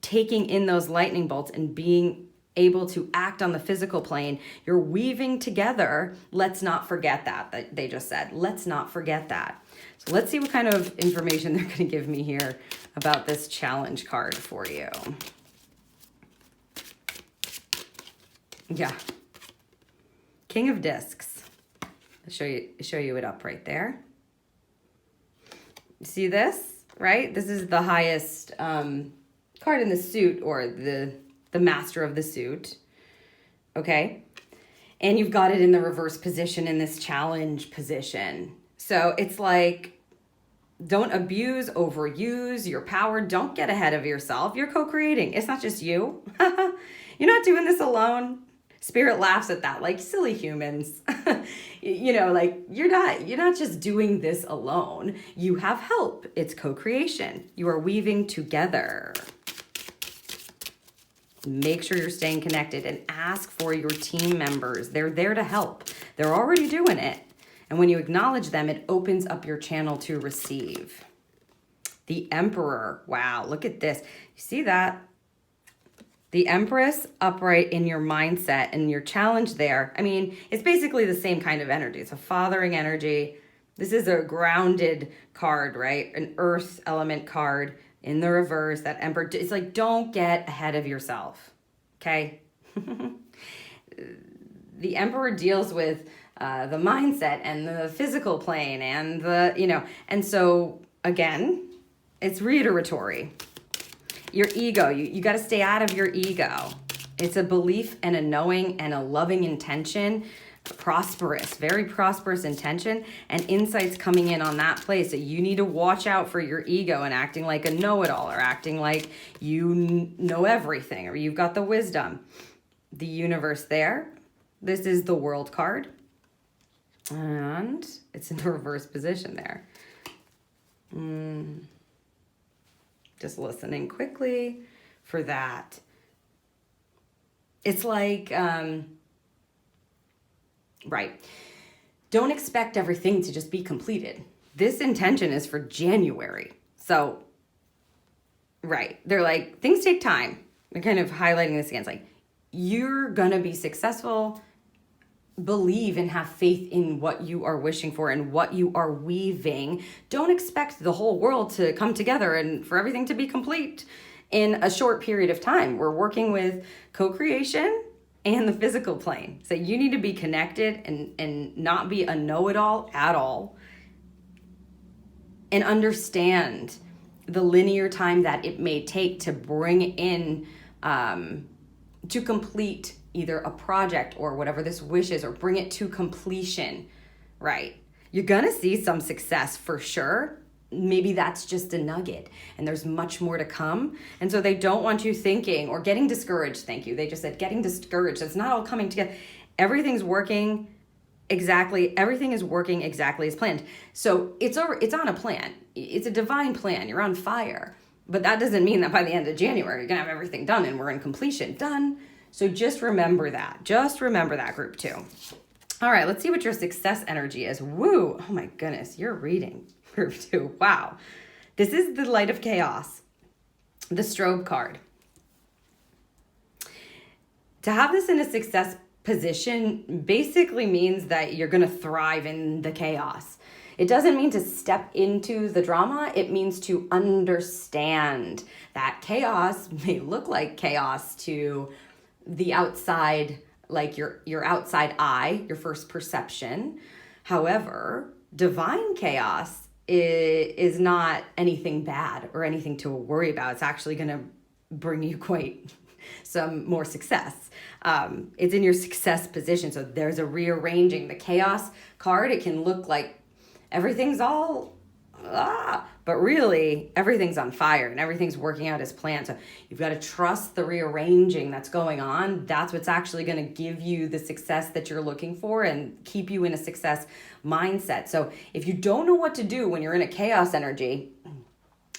taking in those lightning bolts and being able to act on the physical plane. You're weaving together. Let's not forget that they just said. Let's not forget that. So let's see what kind of information they're going to give me here about this challenge card for you. Yeah. King of Discs. I'll show you it up right there. See this, right? This is the highest card in the suit, or the master of the suit. Okay? And you've got it in the reverse position in this challenge position. So it's like, don't abuse, overuse your power. Don't get ahead of yourself. You're co-creating. It's not just you. You're not doing this alone. Spirit laughs at that, like silly humans. Like you're not just doing this alone. You have help. It's co-creation. You are weaving together. Make sure you're staying connected and ask for your team members. They're there to help. They're already doing it. And when you acknowledge them, it opens up your channel to receive. The Emperor. Wow, look at this. You see that? The Empress upright in your mindset and your challenge there. I mean, it's basically the same kind of energy. It's a fathering energy. This is a grounded card, right? An earth element card in the reverse. That Emperor, it's like, don't get ahead of yourself, okay? The Emperor deals with the mindset and the physical plane and and so again, it's reiteratory. Your ego, you got to stay out of your ego. It's a belief and a knowing and a loving intention, prosperous, very prosperous intention, and insights coming in on that place. So you need to watch out for your ego and acting like a know-it-all or acting like you know everything or you've got the wisdom. The Universe there. This is the World card. And it's in the reverse position there. Just listening quickly for that. It's like, right. Don't expect everything to just be completed. This intention is for January. So, right. They're like, things take time. They're kind of highlighting this again. It's like, you're going to be successful. Believe and have faith in what you are wishing for and what you are weaving. Don't expect the whole world to come together and for everything to be complete in a short period of time. We're working with co-creation and the physical plane. So you need to be connected and not be a know-it-all at all. And understand the linear time that it may take to bring in, to complete either a project or whatever this wish is, or bring it to completion, right? You're gonna see some success for sure. Maybe that's just a nugget and there's much more to come. And so they don't want you thinking or getting discouraged. Thank you. They just said getting discouraged. It's not all coming together. Everything is working exactly as planned. So it's on a plan. It's a divine plan. You're on fire. But that doesn't mean that by the end of January, you're gonna have everything done and we're in completion. Done. So just remember that. Just remember that, group 2. All right, let's see what your success energy is. Woo! Oh my goodness, you're reading, group 2. Wow. This is the Light of Chaos, the strobe card. To have this in a success position basically means that you're going to thrive in the chaos. It doesn't mean to step into the drama. It means to understand that chaos may look like chaos to the outside, like your outside eye, your first perception. However, divine chaos is not anything bad or anything to worry about. It's actually going to bring you quite some more success. It's in your success position. So there's a rearranging. The chaos card, it can look like everything's all but really everything's on fire and everything's working out as planned. So you've got to trust the rearranging that's going on. That's what's actually going to give you the success that you're looking for and keep you in a success mindset. So if you don't know what to do when you're in a chaos energy,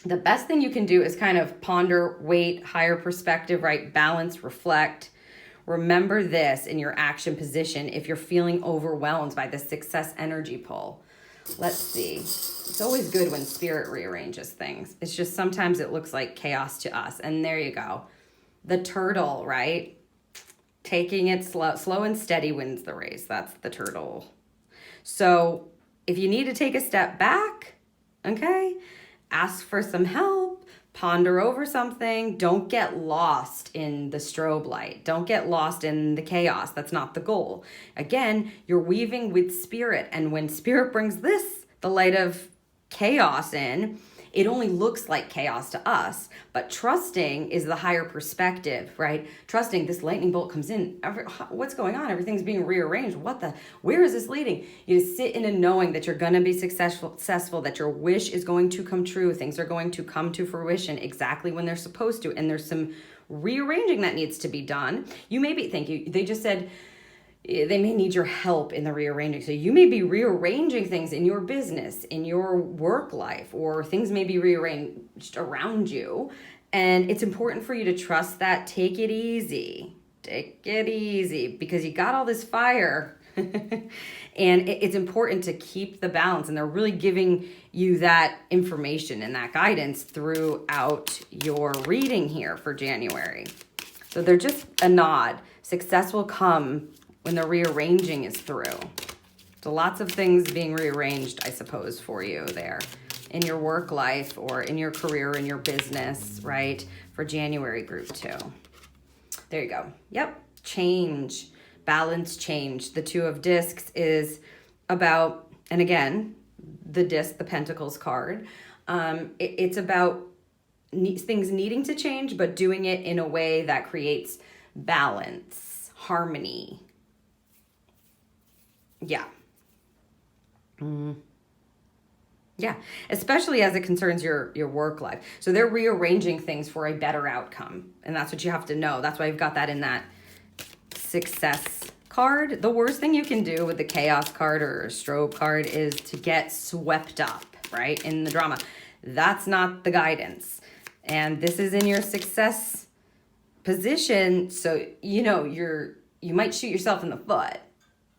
the best thing you can do is kind of ponder, wait, higher perspective, right? Balance, reflect. Remember this in your action position if you're feeling overwhelmed by the success energy pull. Let's see. It's always good when spirit rearranges things. It's just sometimes it looks like chaos to us. And there you go. The turtle, right? Taking it slow and steady wins the race. That's the turtle. So if you need to take a step back, okay, ask for some help, ponder over something. Don't get lost in the strobe light. Don't get lost in the chaos. That's not the goal. Again, you're weaving with spirit. And when spirit brings this, the light of chaos in, it only looks like chaos to us. But trusting is the higher perspective, right? Trusting this lightning bolt comes in. What's going on? Everything's being rearranged. Where is this leading? You just sit in a knowing that you're going to be successful, that your wish is going to come true. Things are going to come to fruition exactly when they're supposed to. And there's some rearranging that needs to be done. Thank you. They just said they may need your help in the rearranging. So you may be rearranging things in your business, in your work life, or things may be rearranged around you. And it's important for you to trust that. Take it easy. Take it easy because you got all this fire. And it's important to keep the balance. And they're really giving you that information and that guidance throughout your reading here for January. So they're just a nod. Success will come when the rearranging is through. So lots of things being rearranged, I suppose, for you there in your work life or in your career, in your business, right? For January group 2. There you go. Yep. Change, balance, change. The 2 of discs is about, and again, the disc, the Pentacles card. It's about things needing to change, but doing it in a way that creates balance, harmony. Yeah. Yeah, especially as it concerns your work life. So they're rearranging things for a better outcome. And that's what you have to know. That's why you've got that in that success card. The worst thing you can do with the chaos card or strobe card is to get swept up, right, in the drama. That's not the guidance. And this is in your success position. So, you know, you might shoot yourself in the foot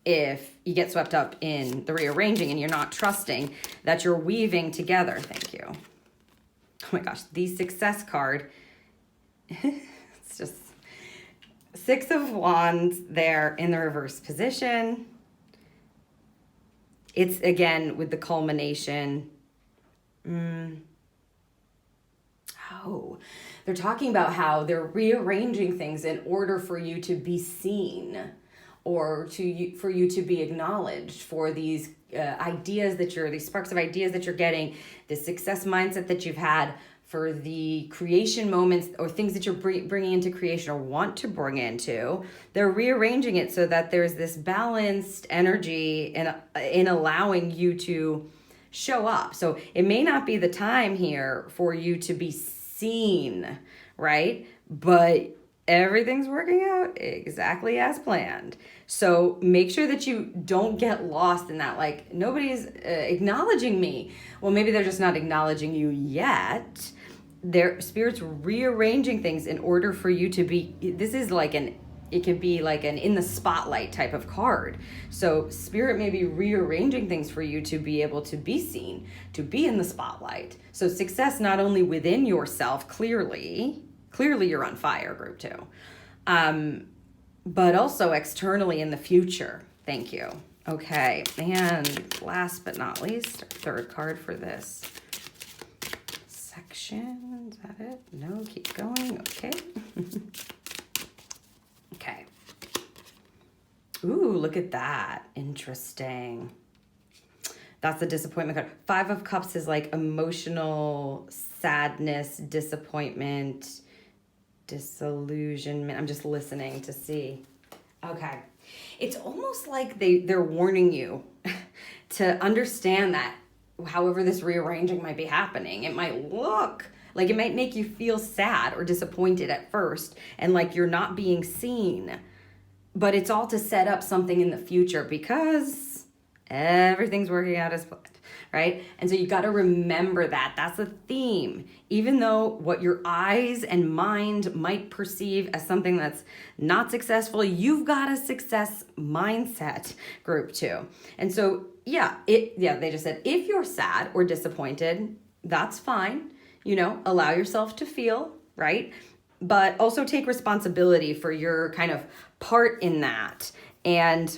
if you get swept up in the rearranging and you're not trusting that you're weaving together. Thank you. Oh my gosh, the success card. It's just 6 of Wands there in the reverse position. It's again with the culmination. Oh, they're talking about how they're rearranging things in order for you to be seen, or for you to be acknowledged for these ideas these sparks of ideas that you're getting, the success mindset that you've had, for the creation moments or things that you're bringing into creation or want to bring into. They're rearranging it so that there's this balanced energy in allowing you to show up. So it may not be the time here for you to be seen, right? But everything's working out exactly as planned. So make sure that you don't get lost in that, like, nobody's acknowledging me. Well, maybe they're just not acknowledging you yet. Their spirit's rearranging things in order for you to be, this is like it can be like an in the spotlight type of card. So spirit may be rearranging things for you to be able to be seen, to be in the spotlight. So success not only within yourself, clearly you're on fire, group 2. But also externally in the future. Thank you. Okay, and last but not least, third card for this section. Is that it? No, keep going. Okay. Okay. Ooh, look at that. Interesting. That's the disappointment card. 5 of Cups is like emotional sadness, disappointment, disillusionment. I'm just listening to see. Okay. It's almost like they're warning you to understand that however this rearranging might be happening, it might look like, it might make you feel sad or disappointed at first and like you're not being seen. But it's all to set up something in the future because everything's working out as planned, right? And so you got to remember that. That's the theme. Even though what your eyes and mind might perceive as something that's not successful, you've got a success mindset, group 2. And so, they just said, if you're sad or disappointed, that's fine. Allow yourself to feel, right? But also take responsibility for your kind of part in that. And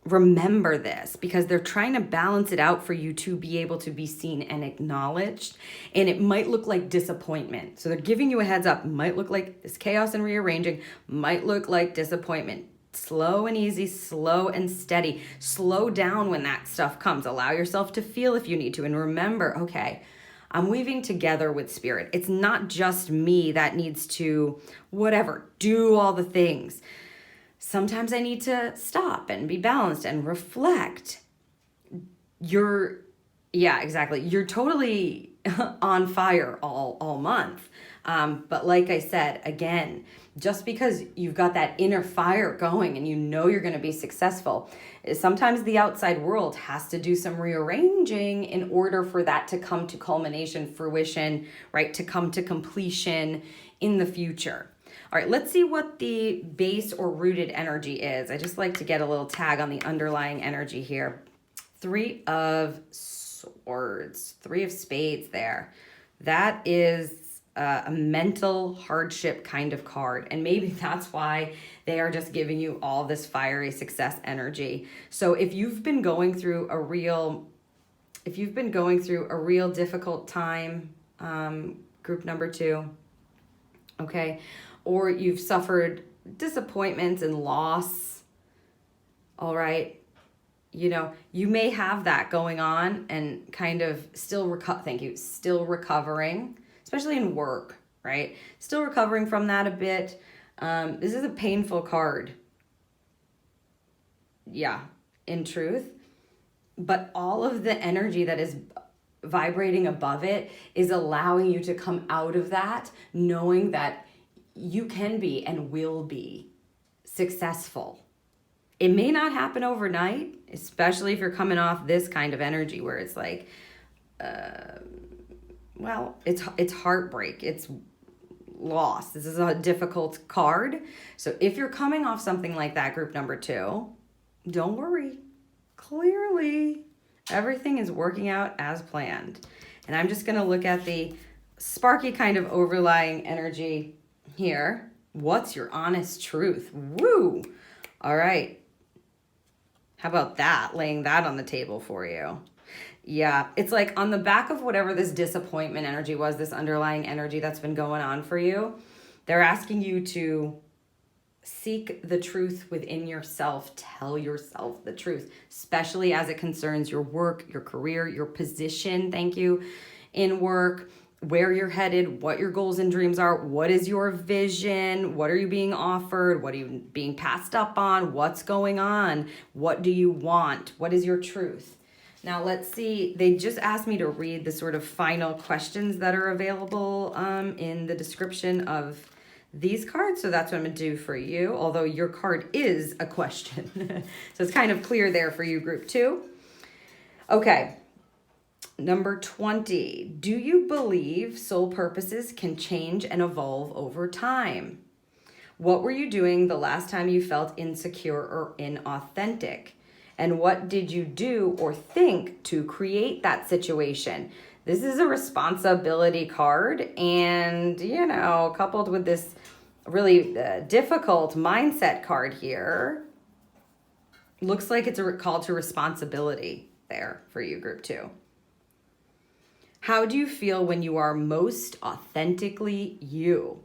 remember this, because they're trying to balance it out for you to be able to be seen and acknowledged. And it might look like disappointment. So they're giving you a heads up. Might look like this chaos and rearranging, might look like disappointment. Slow and easy, slow and steady. Slow down when that stuff comes. Allow yourself to feel if you need to. And remember, okay, I'm weaving together with spirit. It's not just me that needs to, do all the things. Sometimes I need to stop and be balanced and reflect. You're totally on fire all month. But like I said, again, just because you've got that inner fire going and you know you're going to be successful, sometimes the outside world has to do some rearranging in order for that to come to culmination, fruition, right? To come to completion in the future. All right, let's see what the base or rooted energy is. I just like to get a little tag on the underlying energy here. 3 of Swords, 3 of Spades there. That is a mental hardship kind of card. And maybe that's why they are just giving you all this fiery success energy. So if you've been going through a real difficult time, group number 2, okay, or you've suffered disappointments and loss, all right, you may have that going on and kind of still recovering, especially in work, right? Still recovering from that a bit. This is a painful card. Yeah, in truth. But all of the energy that is vibrating above it is allowing you to come out of that, knowing that you can be and will be successful. It may not happen overnight, especially if you're coming off this kind of energy where it's like, it's heartbreak, it's loss. This is a difficult card. So if you're coming off something like that, group number 2, don't worry. Clearly, everything is working out as planned. And I'm just going to look at the sparky kind of overlying energy here. What's your honest truth? Woo! All right. How about that? Laying that on the table for you. Yeah, it's like on the back of whatever this disappointment energy was, this underlying energy that's been going on for you, they're asking you to seek the truth within yourself. Tell yourself the truth, especially as it concerns your work, your career, your position, thank you, in work, where you're headed, what your goals and dreams are, what is your vision, what are you being offered, what are you being passed up on, what's going on, what do you want, what is your truth? Now let's see, they just asked me to read the sort of final questions that are available in the description of these cards, so that's what I'm going to do for you, although your card is a question. So it's kind of clear there for you, group 2. Okay. Number 20, do you believe soul purposes can change and evolve over time? What were you doing the last time you felt insecure or inauthentic? And what did you do or think to create that situation? This is a responsibility card, and, coupled with this really difficult mindset card here, looks like it's a call to responsibility there for you, group 2. How do you feel when you are most authentically you?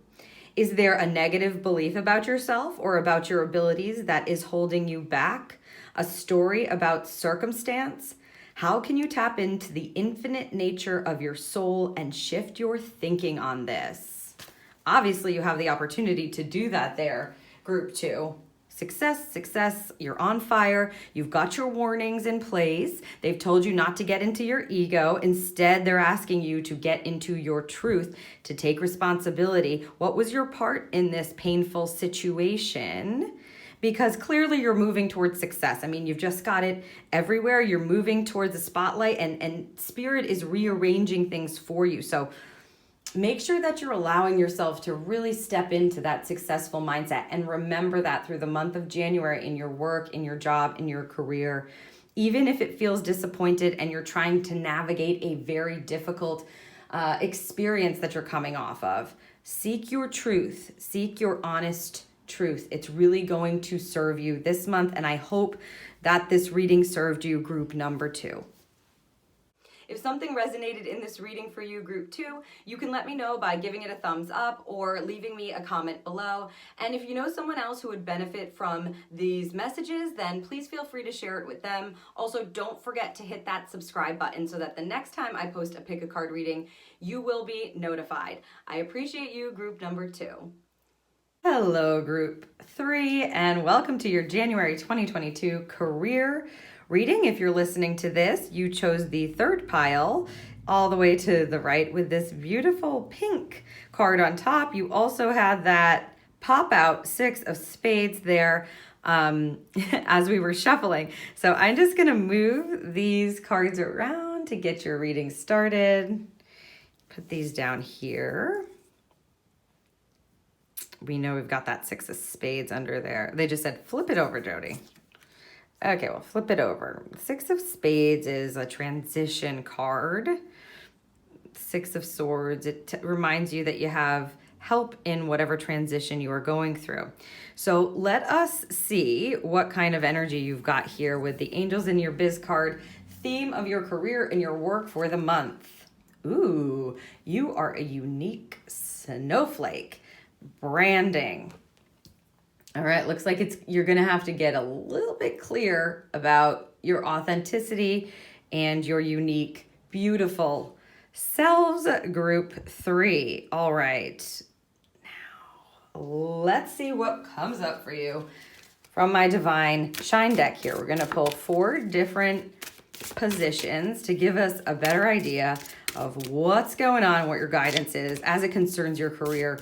Is there a negative belief about yourself or about your abilities that is holding you back? A story about circumstance? How can you tap into the infinite nature of your soul and shift your thinking on this? Obviously, you have the opportunity to do that there, group 2. Success, you're on fire, you've got your warnings in place, they've told you not to get into your ego, instead they're asking you to get into your truth, to take responsibility. What was your part in this painful situation? Because clearly you're moving towards success. I mean, you've just got it everywhere, you're moving towards the spotlight, and Spirit is rearranging things for you. So make sure that you're allowing yourself to really step into that successful mindset, and remember that through the month of January in your work, in your job, in your career. Even if it feels disappointed and you're trying to navigate a very difficult experience that you're coming off of, seek your truth, seek your honest truth. It's really going to serve you this month, and I hope that this reading served you, group number 2. If something resonated in this reading for you, group 2, you can let me know by giving it a thumbs up or leaving me a comment below. And if you know someone else who would benefit from these messages, then please feel free to share it with them. Also, don't forget to hit that subscribe button so that the next time I post a pick a card reading, you will be notified. I appreciate you, group number 2. Hello, group 3, and welcome to your January 2022 career reading. If you're listening to this, you chose the third pile all the way to the right with this beautiful pink card on top. You also had that pop out 6 of spades there as we were shuffling. So I'm just going to move these cards around to get your reading started. Put these down here. We know we've got that 6 of spades under there. They just said, flip it over, Jody. Okay, well, flip it over. 6 of spades is a transition card. 6 of swords, it reminds you that you have help in whatever transition you are going through. So let us see what kind of energy you've got here with the Angels in Your Biz card, theme of your career and your work for the month. Ooh, you are a unique snowflake. Branding. All right, looks like you're going to have to get a little bit clear about your authenticity and your unique, beautiful selves, group 3. All right. Now, let's see what comes up for you from my Divine Shine deck here. We're going to pull 4 different positions to give us a better idea of what's going on, what your guidance is as it concerns your career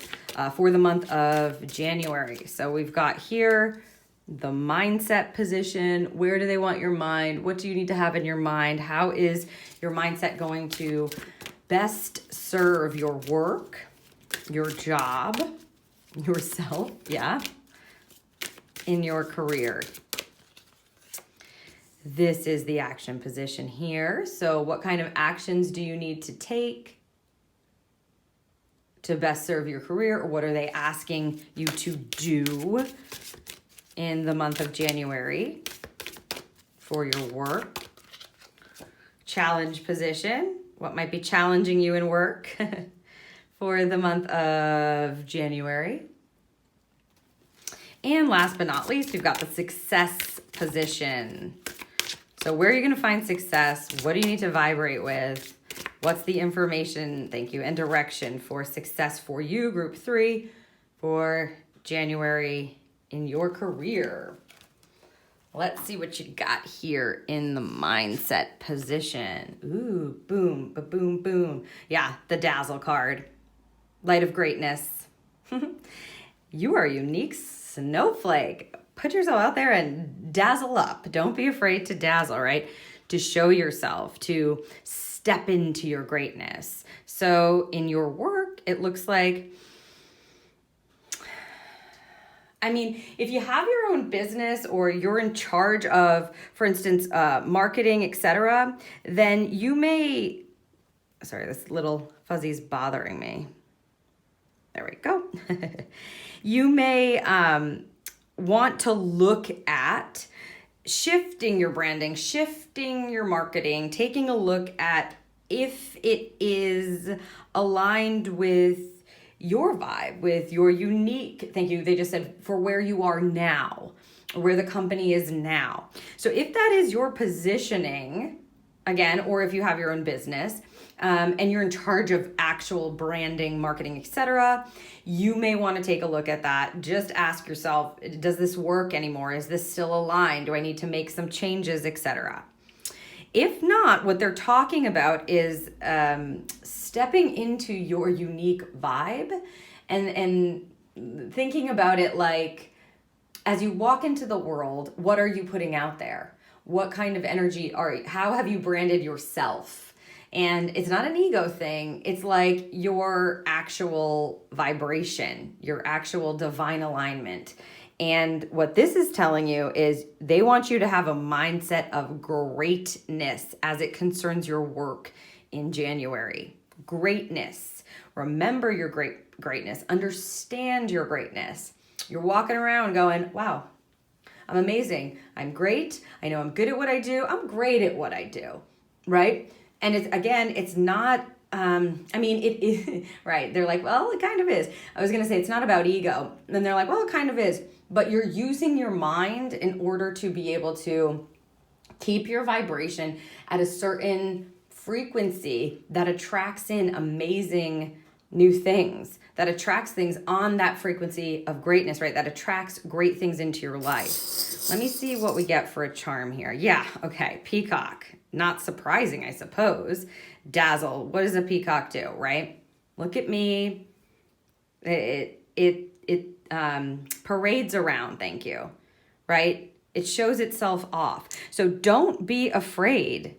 for the month of January. So we've got here the mindset position. Where do they want your mind? What do you need to have in your mind? How is your mindset going to best serve your work, your job, yourself, in your career? This is the action position here. So what kind of actions do you need to take to best serve your career? Or what are they asking you to do in the month of January for your work? Challenge position. What might be challenging you in work for the month of January? And last but not least, we've got the success position. So where are you going to find success? What do you need to vibrate with? What's the information, thank you, and direction for success for you, group 3, for January in your career? Let's see what you got here in the mindset position. Ooh, boom, ba-boom, boom. Yeah, the Dazzle card. Light of greatness. You are a unique snowflake. Put yourself out there and dazzle up. Don't be afraid to dazzle, right? To show yourself, to step into your greatness. So in your work, it looks like, if you have your own business or you're in charge of, for instance, marketing, etc., then you may, sorry, this little fuzzy's bothering me. There we go. You may want to look at shifting your branding, shifting your marketing, taking a look at if it is aligned with your vibe, with your unique, thank you, they just said for where you are now, where the company is now. So if that is your positioning, again, or if you have your own business, and you're in charge of actual branding, marketing, etc., you may want to take a look at that. Just ask yourself, does this work anymore? Is this still aligned? Do I need to make some changes, etc.? If not, what they're talking about is stepping into your unique vibe and thinking about it like, as you walk into the world, what are you putting out there? What kind of energy how have you branded yourself? And it's not an ego thing. It's like your actual vibration, your actual divine alignment. And what this is telling you is they want you to have a mindset of greatness as it concerns your work in January. Greatness. Remember your greatness. Understand your greatness. You're walking around going, wow, I'm amazing. I'm great. I know I'm good at what I do. I'm great at what I do, right? And it's not, it is, right. They're like, well, it kind of is. I was going to say, it's not about ego. And they're like, well, it kind of is. But you're using your mind in order to be able to keep your vibration at a certain frequency that attracts in amazing new things, that attracts things on that frequency of greatness, right? That attracts great things into your life. Let me see what we get for a charm here. Yeah, okay, peacock. Not surprising, I suppose. Dazzle. What does a peacock do, right? Look at me. It parades around, thank you, right? It shows itself off. So don't be afraid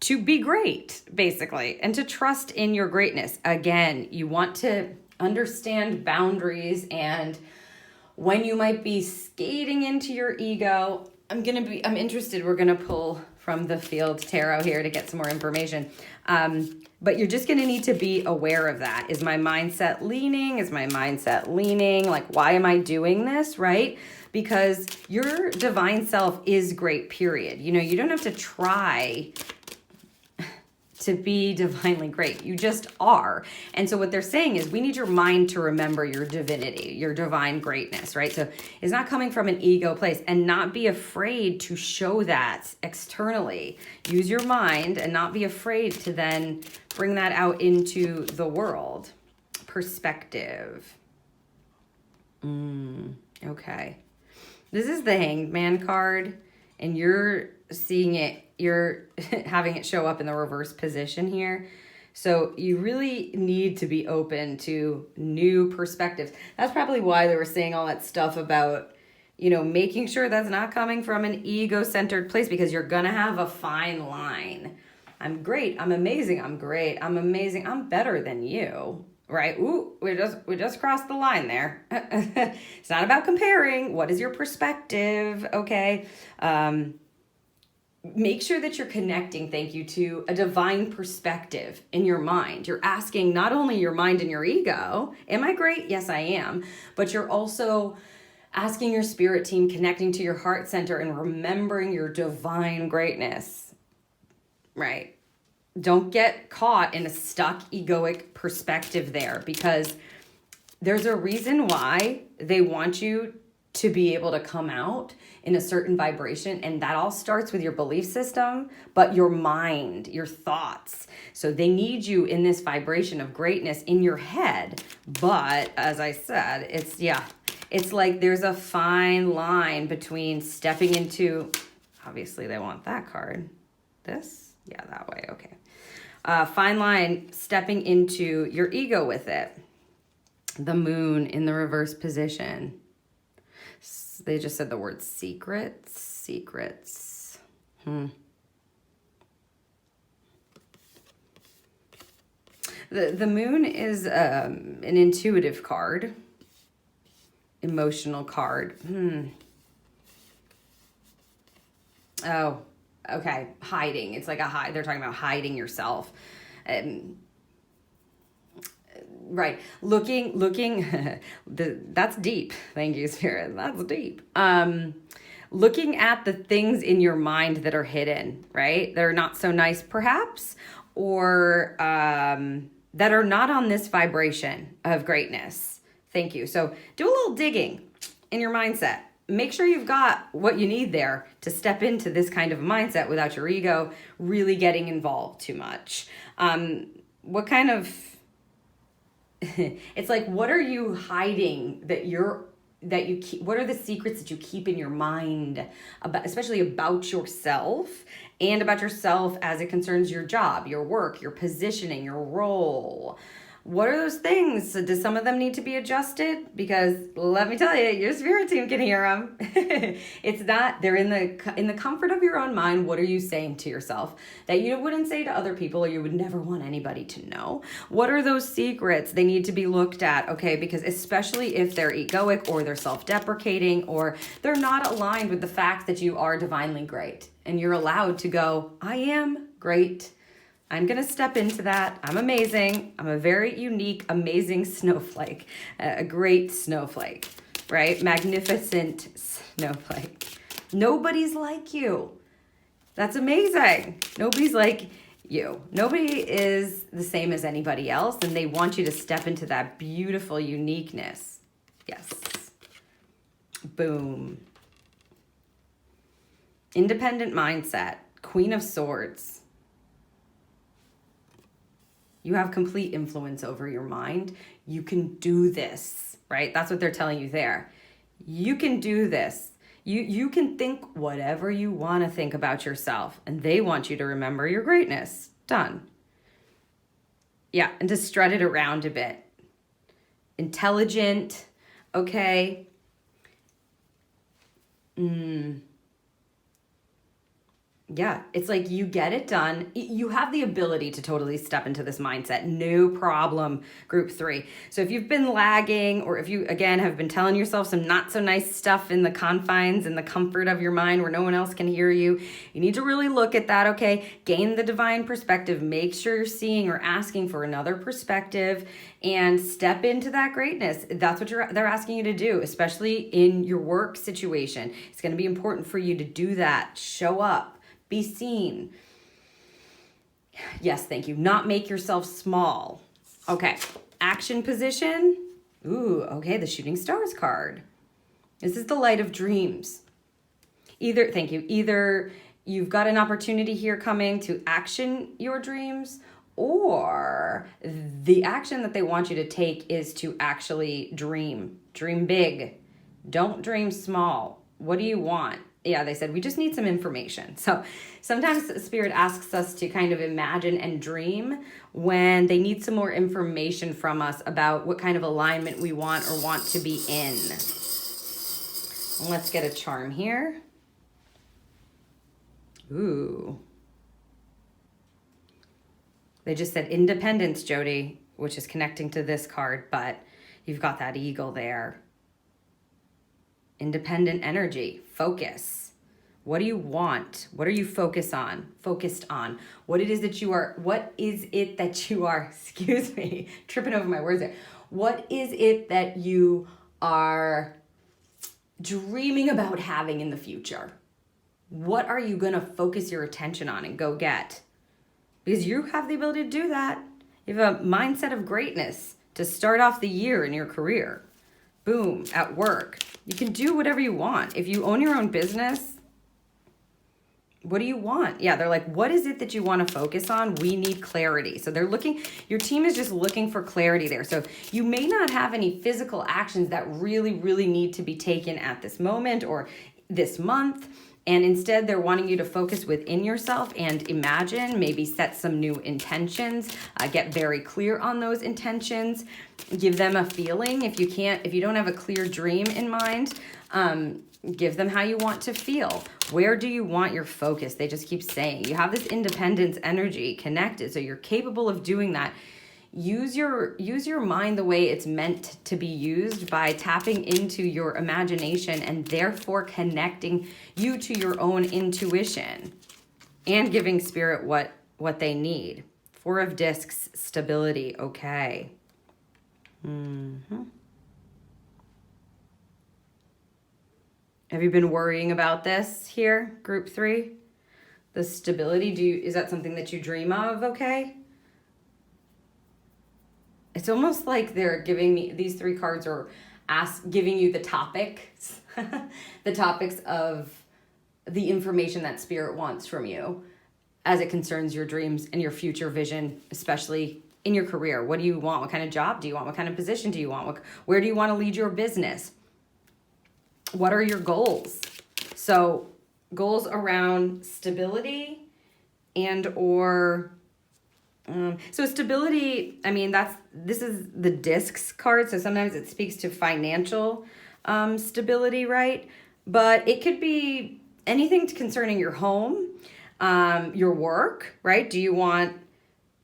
to be great, basically, and to trust in your greatness. Again, you want to understand boundaries and when you might be skating into your ego. I'm interested, we're gonna pull from the Field Tarot here to get some more information. But you're just gonna need to be aware of that. Is my mindset leaning? Is my mindset leaning? Like, why am I doing this, right? Because your divine self is great, period. You know, you don't have to try to be divinely great. You just are. And so what they're saying is we need your mind to remember your divinity, your divine greatness, right? So it's not coming from an ego place, and not be afraid to show that externally. Use your mind and not be afraid to then bring that out into the world. Perspective. Okay. This is the Hanged Man card, and you're seeing it, you're having it show up in the reverse position here. So you really need to be open to new perspectives. That's probably why they were saying all that stuff about, you know, making sure that's not coming from an ego-centered place, because you're gonna have a fine line. I'm great, I'm amazing, I'm great, I'm amazing, I'm better than you, right? Ooh, we just crossed the line there. It's not about comparing. What is your perspective? Okay. Make sure that you're connecting, thank you, to a divine perspective in your mind. You're asking not only your mind and your ego, am I great? Yes, I am. But you're also asking your spirit team, connecting to your heart center and remembering your divine greatness, right? Don't get caught in a stuck egoic perspective there, because there's a reason why they want you to be able to come out in a certain vibration, and that all starts with your belief system, but your mind, your thoughts. So they need you in this vibration of greatness in your head. But as I said, it's like there's a fine line between stepping into, obviously they want that card. This? Yeah, that way, okay. Fine line, stepping into your ego with it. The Moon in the reverse position. They just said the word secrets. The Moon is an intuitive card, emotional card. Oh, okay, hiding. It's like they're talking about hiding yourself. Right. Looking, that's deep. Thank you, Spirit. That's deep. Looking at the things in your mind that are hidden, right? That are not so nice, perhaps, or that are not on this vibration of greatness. Thank you. So do a little digging in your mindset. Make sure you've got what you need there to step into this kind of mindset without your ego really getting involved too much. What kind of... It's like, what are you hiding that you keep? What are the secrets that you keep in your mind, about, especially about yourself and about yourself as it concerns your job, your work, your positioning, your role? What are those things? So does some of them need to be adjusted? Because let me tell you, your spirit team can hear them. It's not, they're in the comfort of your own mind. What are you saying to yourself that you wouldn't say to other people, or you would never want anybody to know? What are those secrets? They need to be looked at, okay? Because especially if they're egoic or they're self-deprecating or they're not aligned with the fact that you are divinely great and you're allowed to go, I am great. I'm going to step into that. I'm amazing. I'm a very unique, amazing snowflake, a great snowflake, right? Magnificent snowflake. Nobody's like you. That's amazing. Nobody's like you. Nobody is the same as anybody else, and they want you to step into that beautiful uniqueness. Yes. Boom. Independent mindset. Queen of Swords. You have complete influence over your mind. You can do this, right? That's what they're telling you there. You can do this. You can think whatever you want to think about yourself, and they want you to remember your greatness. Done. Yeah, and to strut it around a bit. Intelligent, okay? Yeah, it's like you get it done. You have the ability to totally step into this mindset. No problem, group 3. So if you've been lagging, or if you, again, have been telling yourself some not so nice stuff in the confines and the comfort of your mind where no one else can hear you, you need to really look at that, okay? Gain the divine perspective. Make sure you're seeing or asking for another perspective and step into that greatness. That's what they're asking you to do, especially in your work situation. It's going to be important for you to do that. Show up. Be seen. Yes, thank you. Not make yourself small. Okay, action position. Ooh, okay, the shooting stars card. This is the light of dreams. Thank you. Either you've got an opportunity here coming to action your dreams, or the action that they want you to take is to actually dream. Dream big. Don't dream small. What do you want? Yeah, they said, we just need some information. So sometimes Spirit asks us to kind of imagine and dream when they need some more information from us about what kind of alignment we want or want to be in. Let's get a charm here. Ooh. They just said independence, Jody, which is connecting to this card, but you've got that eagle there. Independent energy, focus. What do you want? What are you focused on? What is it that you are, excuse me, tripping over my words there. What is it that you are dreaming about having in the future? What are you going to focus your attention on and go get? Because you have the ability to do that. You have a mindset of greatness to start off the year in your career. Boom, at work. You can do whatever you want. If you own your own business, what do you want? Yeah, they're like, what is it that you want to focus on? We need clarity. So they're looking, your team is just looking for clarity there. So you may not have any physical actions that really, really need to be taken at this moment or this month. And instead, they're wanting you to focus within yourself and imagine, maybe set some new intentions, get very clear on those intentions, give them a feeling. If you don't have a clear dream in mind, give them how you want to feel. Where do you want your focus? They just keep saying you have this independence energy connected, so you're capable of doing that. Use your mind the way it's meant to be used by tapping into your imagination and therefore connecting you to your own intuition and giving spirit what they need. 4 of discs, stability. Okay. Have you been worrying about this here, group 3? The stability, is that something that you dream of, okay? It's almost like they're giving me, these 3 cards are giving you the topics, the topics of the information that spirit wants from you as it concerns your dreams and your future vision, especially in your career. What do you want? What kind of job do you want? What kind of position do you want? Where do you want to lead your business? What are your goals? So goals around stability and or so stability, I mean, this is the discs card. So sometimes it speaks to financial stability, right? But it could be anything concerning your home, your work, right? Do you want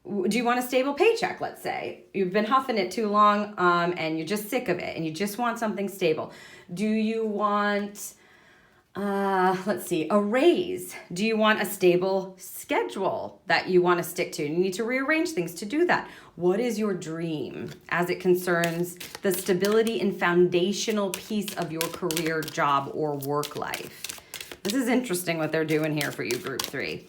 a stable paycheck, let's say? You've been huffing it too long and you're just sick of it and you just want something stable. Do you want, a raise? Do you want a stable schedule that you want to stick to? You need to rearrange things to do that. What is your dream as it concerns the stability and foundational piece of your career, job, or work life? This is interesting what they're doing here for you, group 3.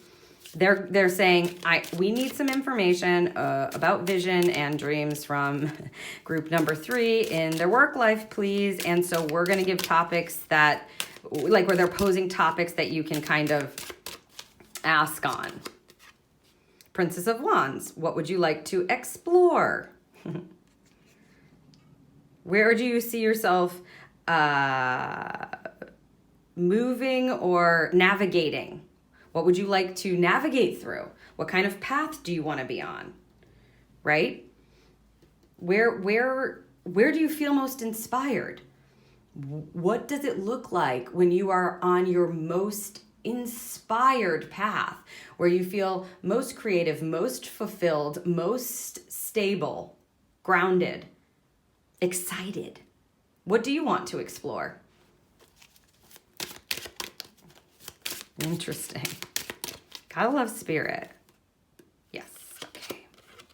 They're saying, we need some information about vision and dreams from group number 3 in their work life, please. And so we're going to give topics that, like where they're posing topics that you can kind of ask on. Princess of Wands, what would you like to explore? Where do you see yourself moving or navigating? What would you like to navigate through? What kind of path do you want to be on? Right? Where do you feel most inspired? What does it look like when you are on your most inspired path, where you feel most creative, most fulfilled, most stable, grounded, excited? What do you want to explore? Interesting. Gotta love spirit. Yes. Okay.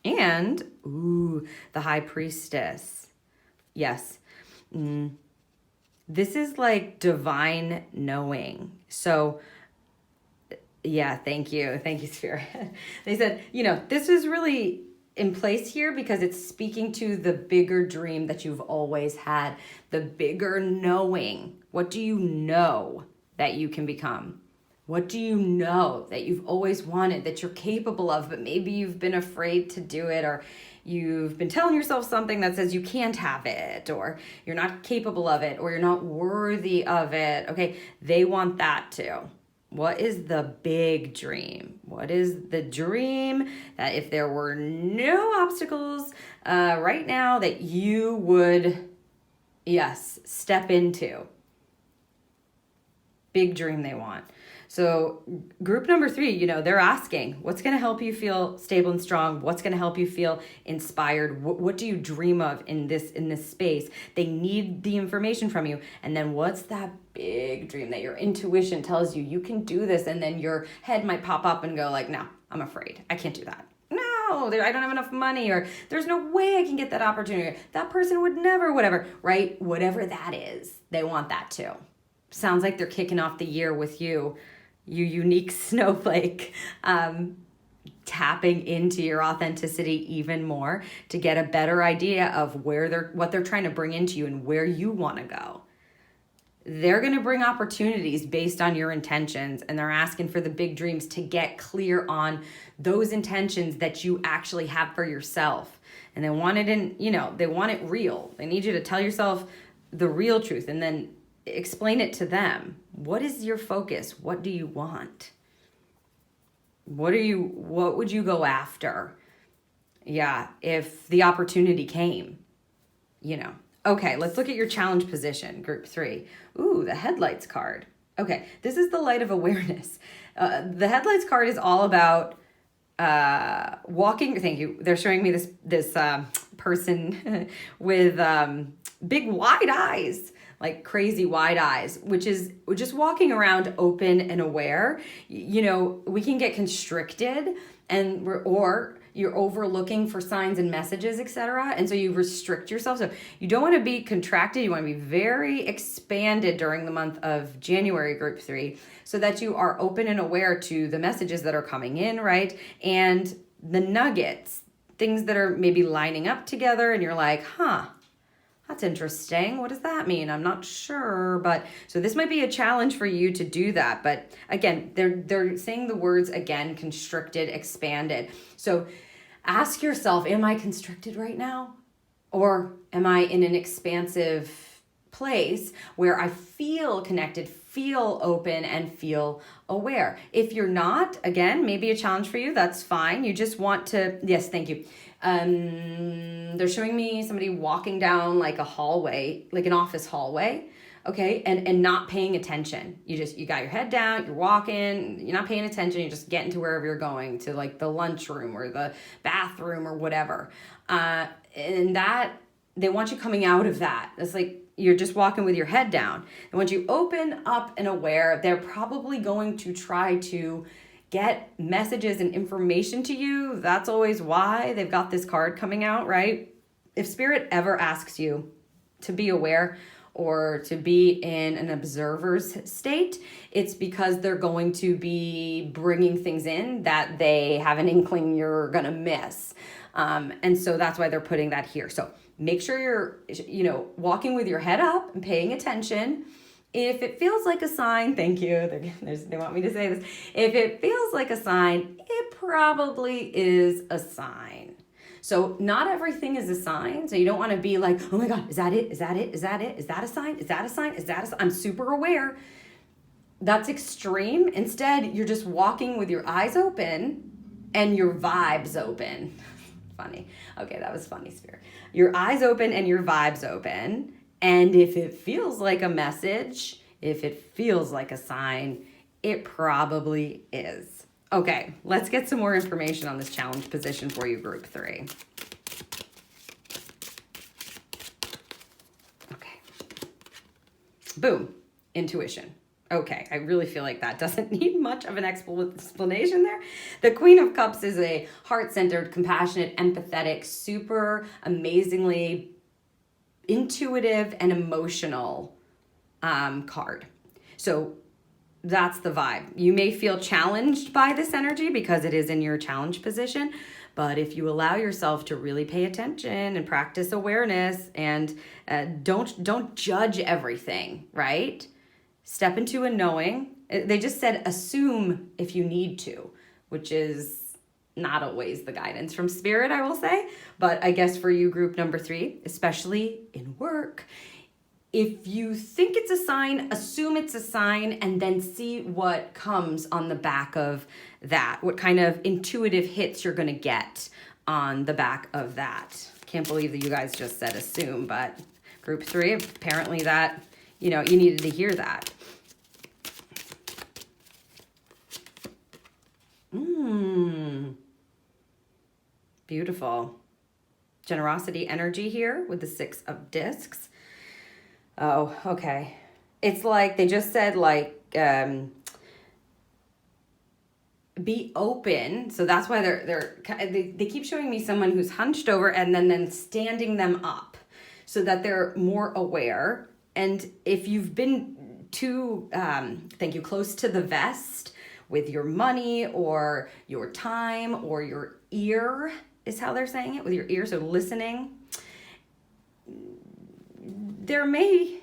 And, ooh, the High Priestess. Yes. This is like divine knowing. So, yeah, thank you. Thank you, Spirit. They said, this is really in place here because it's speaking to the bigger dream that you've always had, the bigger knowing. What do you know that you can become? What do you know that you've always wanted, that you're capable of, but maybe you've been afraid to do it, or you've been telling yourself something that says you can't have it, or you're not capable of it, or you're not worthy of it. Okay, they want that too. What is the big dream? What is the dream that if there were no obstacles right now that you would, yes, step into? Big dream they want. So group number 3, they're asking, what's going to help you feel stable and strong? What's going to help you feel inspired? What do you dream of in this space? They need the information from you. And then what's that big dream that your intuition tells you can do this? And then your head might pop up and go like, no, I'm afraid. I can't do that. No, I don't have enough money, or there's no way I can get that opportunity. That person would never, whatever, right? Whatever that is, they want that too. Sounds like they're kicking off the year with you unique snowflake, tapping into your authenticity even more to get a better idea of what they're trying to bring into you and where you want to go. They're going to bring opportunities based on your intentions, and they're asking for the big dreams to get clear on those intentions that you actually have for yourself. And they want it they want it real. They need you to tell yourself the real truth and then explain it to them. What is your focus? What do you want? What would you go after? Yeah, if the opportunity came, Okay, let's look at your challenge position, group 3. Ooh, the headlights card. Okay, this is the light of awareness. The headlights card is all about walking. Thank you. They're showing me this person with big wide eyes, like crazy wide eyes, which is just walking around open and aware. We can get constricted or you're overlooking for signs and messages, etc. And so you restrict yourself. So you don't want to be contracted. You want to be very expanded during the month of January, group 3, so that you are open and aware to the messages that are coming in, right? And the nuggets, things that are maybe lining up together and you're like, that's interesting. What does that mean? I'm not sure. But so this might be a challenge for you to do that. But again, they're saying the words again, constricted, expanded. So ask yourself, am I constricted right now? Or am I in an expansive place where I feel connected, feel open, and feel aware? If you're not, again, maybe a challenge for you, that's fine. You just want to, yes, thank you. They're showing me somebody walking down like a hallway, like an office hallway, okay, and not paying attention. You got your head down, you're walking, you're not paying attention, you're just getting to wherever you're going, to like the lunchroom or the bathroom or whatever. And that, they want you coming out of that. It's like you're just walking with your head down. And once you open up and aware, they're probably going to try to get messages and information to you. That's always why they've got this card coming out, right? If Spirit ever asks you to be aware or to be in an observer's state, it's because they're going to be bringing things in that they have an inkling you're going to miss. And so that's why they're putting that here. So make sure you're, walking with your head up and paying attention. If it feels like a sign, thank you, they want me to say this. If it feels like a sign, it probably is a sign. So not everything is a sign. So you don't want to be like, oh my God, is that it? Is that it? Is that it? Is that a sign? Is that a sign? Is that a sign? I'm super aware. That's extreme. Instead, you're just walking with your eyes open and your vibes open. Funny. Okay, that was funny, Spirit. Your eyes open and your vibes open. And if it feels like a message, if it feels like a sign, it probably is. Okay, let's get some more information on this challenge position for you, group 3. Okay. Boom. Intuition. Okay, I really feel like that doesn't need much of an explanation there. The Queen of Cups is a heart-centered, compassionate, empathetic, super amazingly intuitive and emotional card. So that's the vibe. You may feel challenged by this energy because it is in your challenge position, but if you allow yourself to really pay attention and practice awareness and don't judge everything, right? Step into a knowing. They just said assume if you need to, which is not always the guidance from Spirit, I will say. But I guess for you, group number 3, especially in work, if you think it's a sign, assume it's a sign, and then see what comes on the back of that, what kind of intuitive hits you're going to get on the back of that. Can't believe that you guys just said assume, but group 3, apparently that, you needed to hear that. Beautiful. Generosity energy here with the 6 of discs. Oh, okay. It's like they just said, like, be open. So that's why they keep showing me someone who's hunched over and then standing them up so that they're more aware. And if you've been too, close to the vest with your money or your time or your ear, is how they're saying it, with your ear, so listening, there may,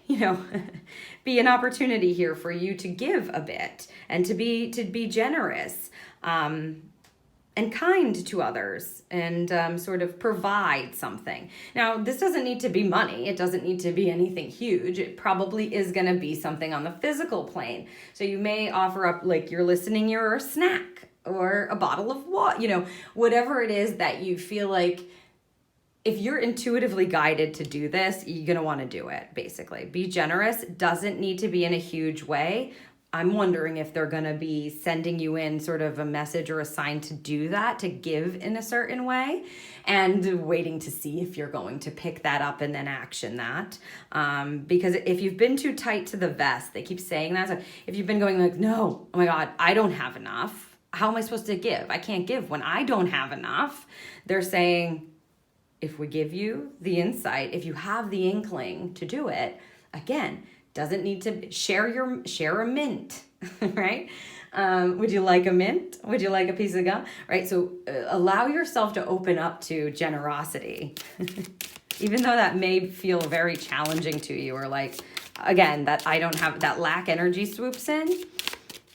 be an opportunity here for you to give a bit and to be generous and kind to others and sort of provide something. Now, this doesn't need to be money. It doesn't need to be anything huge. It probably is going to be something on the physical plane. So you may offer up, like, your listening ear or a snack or a bottle of water, whatever it is that you feel like. If you're intuitively guided to do this, you're going to want to do it, basically. Be generous. Doesn't need to be in a huge way. I'm wondering if they're going to be sending you in sort of a message or a sign to do that, to give in a certain way, and waiting to see if you're going to pick that up and then action that. Because if you've been too tight to the vest, they keep saying that. So if you've been going like, no, oh my God, I don't have enough. How am I supposed to give? I can't give when I don't have enough. They're saying, if we give you the insight, if you have the inkling to do it, again, doesn't need to share a mint, right? Would you like a mint? Would you like a piece of gum? Right? So allow yourself to open up to generosity, even though that may feel very challenging to you, or like, again, that I don't have, that lack energy swoops in.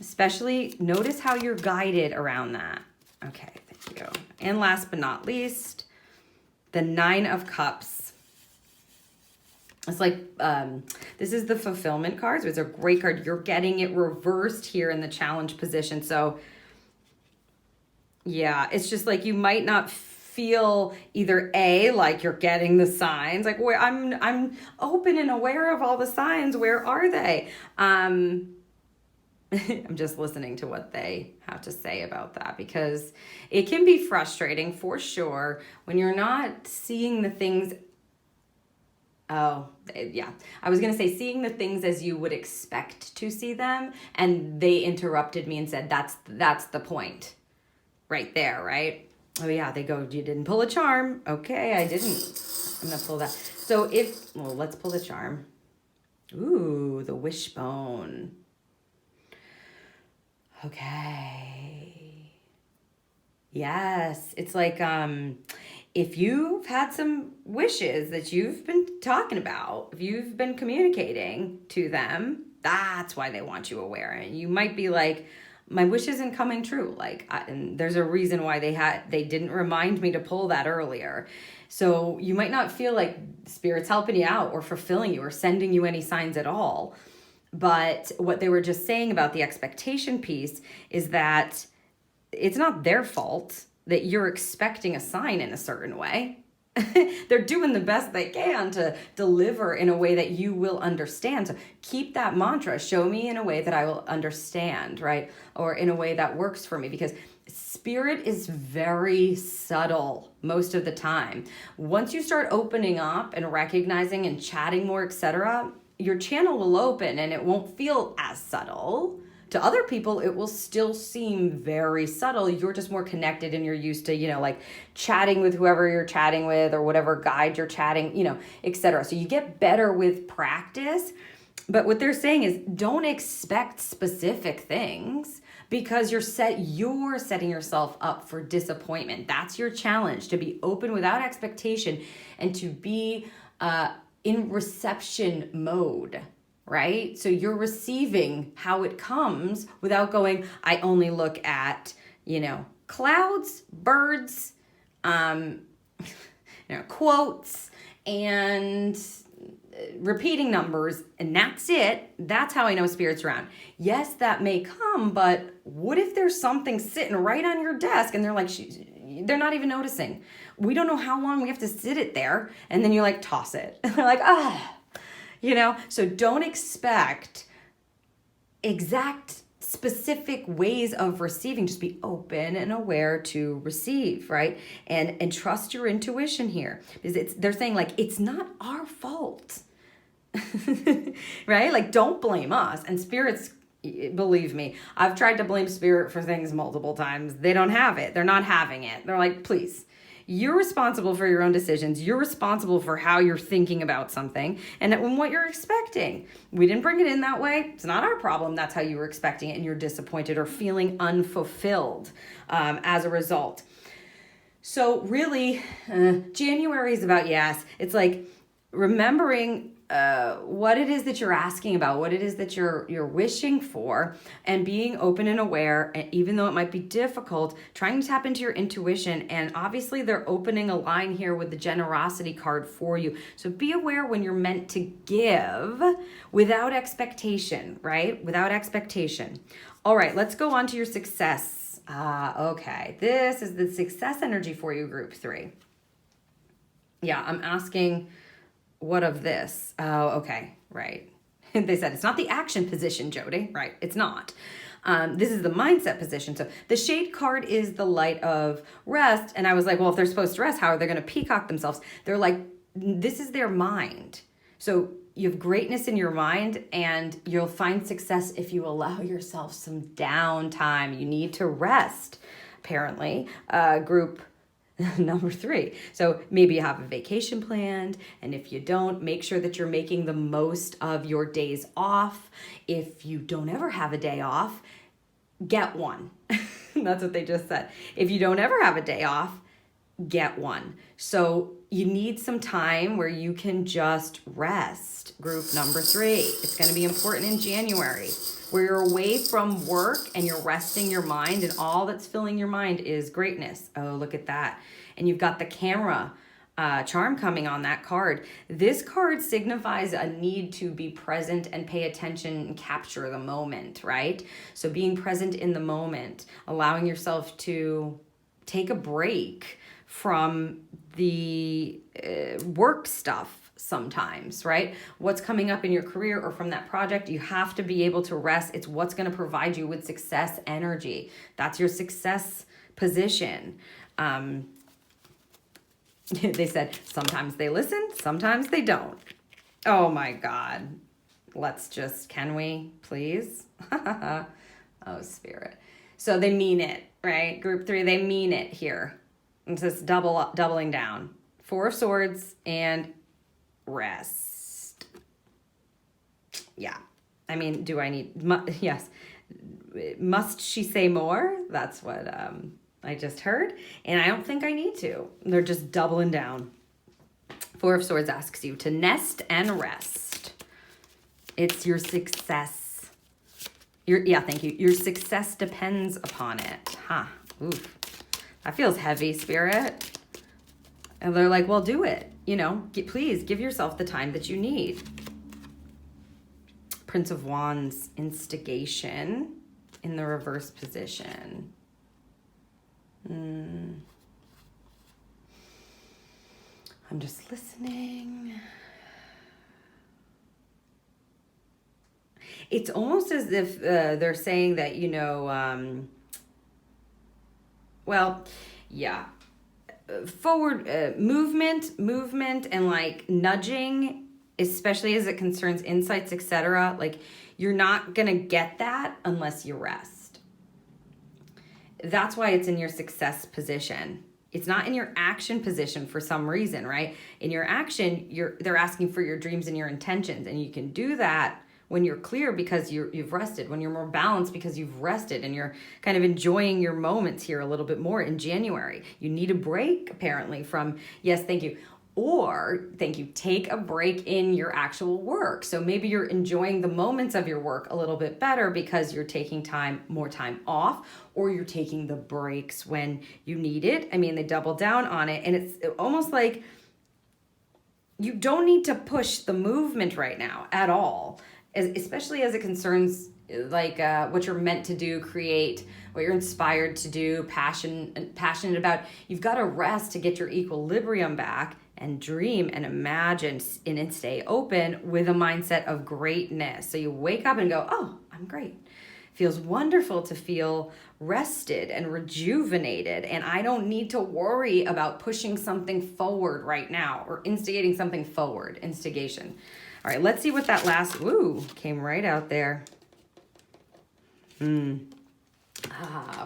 Especially notice how you're guided around that. Okay, thank you. And last but not least, the 9 of Cups. It's like, this is the fulfillment card. So it's a great card. You're getting it reversed here in the challenge position. So yeah, it's just like you might not feel either A, like you're getting the signs, like where I'm open and aware of all the signs. Where are they? I'm just listening to what they have to say about that, because it can be frustrating for sure when you're not seeing the things. Oh, yeah. I was going to say seeing the things as you would expect to see them. And they interrupted me and said, that's the point right there, right? Oh yeah, they go, you didn't pull a charm. Okay, I didn't. I'm going to pull that. So let's pull the charm. Ooh, the wishbone. Okay. Yes, it's like if you've had some wishes that you've been talking about, if you've been communicating to them, that's why they want you aware. And you might be like, my wish isn't coming true. Like, and there's a reason why they didn't remind me to pull that earlier. So you might not feel like Spirit's helping you out or fulfilling you or sending you any signs at all. But what they were just saying about the expectation piece is that it's not their fault that you're expecting a sign in a certain way. They're doing the best they can to deliver in a way that you will understand. So keep that mantra, show me in a way that I will understand, right? Or in a way that works for me, because Spirit is very subtle most of the time. Once you start opening up and recognizing and chatting more, etc., your channel will open and it won't feel as subtle. To other people, it will still seem very subtle. You're just more connected and you're used to, like chatting with whoever you're chatting with or whatever guide you're chatting, etc. So you get better with practice. But what they're saying is don't expect specific things because you're setting yourself up for disappointment. That's your challenge, to be open without expectation and to be in reception mode. Right? So you're receiving how it comes without going, I only look at, clouds, birds, quotes, and repeating numbers, and that's it. That's how I know Spirit's around. Yes, that may come, but what if there's something sitting right on your desk and they're like, they're not even noticing. We don't know how long we have to sit it there, and then you toss it. And they're like, so don't expect exact specific ways of receiving. Just be open and aware to receive, right? And trust your intuition here, because they're saying it's not our fault, right? Don't blame us. And Spirit's, believe me, I've tried to blame Spirit for things multiple times. They don't have it. They're not having it. They're like, please. You're responsible for your own decisions. You're responsible for how you're thinking about something and what you're expecting. We didn't bring it in that way. It's not our problem. That's how you were expecting it, and you're disappointed or feeling unfulfilled as a result. So really, January is about yes. It's remembering what it is that you're asking about, what it is that you're wishing for, and being open and aware, and even though it might be difficult, trying to tap into your intuition. And obviously they're opening a line here with the generosity card for you. So be aware when you're meant to give without expectation, right? Without expectation. All right, let's go on to your success. Okay, this is the success energy for you, group 3. Yeah, I'm asking, what of this? Oh, okay, right. They said it's not the action position, Jody. Right, it's not. This is the mindset position. So the shade card is the light of rest. And I was like, well, if they're supposed to rest, how are they going to peacock themselves? They're like, this is their mind. So you have greatness in your mind, and you'll find success if you allow yourself some downtime. You need to rest, apparently. Group number 3. So maybe you have a vacation planned, and if you don't, make sure that you're making the most of your days off. If you don't ever have a day off, get one. That's what they just said. If you don't ever have a day off, get one. So you need some time where you can just rest. Group number 3. It's going to be important in January, where you're away from work and you're resting your mind, and all that's filling your mind is greatness. Oh, look at that. And you've got the camera charm coming on that card. This card signifies a need to be present and pay attention and capture the moment, right? So being present in the moment, allowing yourself to take a break from the work stuff sometimes, right? What's coming up in your career or from that project, you have to be able to rest. It's what's going to provide you with success energy. That's your success position. They said sometimes they listen, sometimes they don't. Oh my God. Can we please? Oh, Spirit. So they mean it, right? Group 3, they mean it here. It's this doubling down. 4 of Swords and rest. Yeah. I mean, do I need, yes. Must she say more? That's what I just heard. And I don't think I need to. They're just doubling down. 4 of Swords asks you to nest and rest. It's your success Thank you. Your success depends upon it. Huh. Oof. That feels heavy, Spirit. And they're like, well, do it. Please give yourself the time that you need. Prince of Wands, instigation in the reverse position. I'm just listening. It's almost as if they're saying that, forward movement and like nudging, especially as it concerns insights, etc. Like you're not going to get that unless you rest. That's why it's in your success position. It's not in your action position for some reason, right? In your action, they're asking for your dreams and your intentions, and you can do that when you're clear because you've rested, when you're more balanced because you've rested and you're kind of enjoying your moments here a little bit more in January. You need a break apparently from, yes, thank you, or thank you, take a break in your actual work. So maybe you're enjoying the moments of your work a little bit better because you're taking more time off, or you're taking the breaks when you need it. I mean, they double down on it, and it's almost like you don't need to push the movement right now at all. Especially as it concerns like what you're meant to do, create, what you're inspired to do, passionate about. You've got to rest to get your equilibrium back and dream and imagine and stay open with a mindset of greatness. So you wake up and go, oh, I'm great. Feels wonderful to feel rested and rejuvenated, and I don't need to worry about pushing something forward right now or instigating something forward, instigation. All right, let's see what that last, came right out there.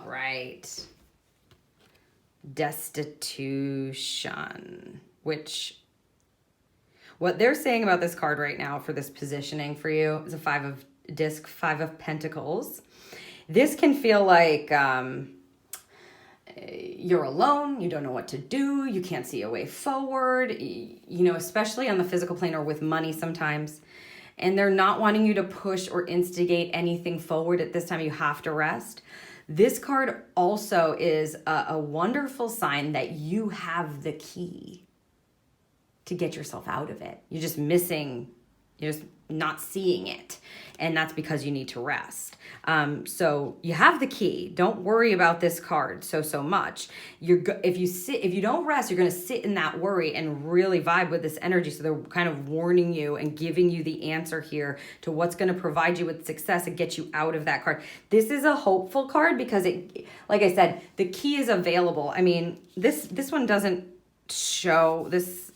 Right. Destitution, which, what they're saying about this card right now for this positioning for you is a Five of Pentacles. This can feel like you're alone, you don't know what to do, you can't see a way forward, especially on the physical plane or with money sometimes. And they're not wanting you to push or instigate anything forward at this time. You have to rest. This card also is a wonderful sign that you have the key to get yourself out of it. You're just not seeing it. And that's because you need to rest. So you have the key. Don't worry about this card so much. If you don't rest, you're going to sit in that worry and really vibe with this energy. So they're kind of warning you and giving you the answer here to what's going to provide you with success and get you out of that card. This is a hopeful card because it, like I said, the key is available. I mean, this one doesn't show this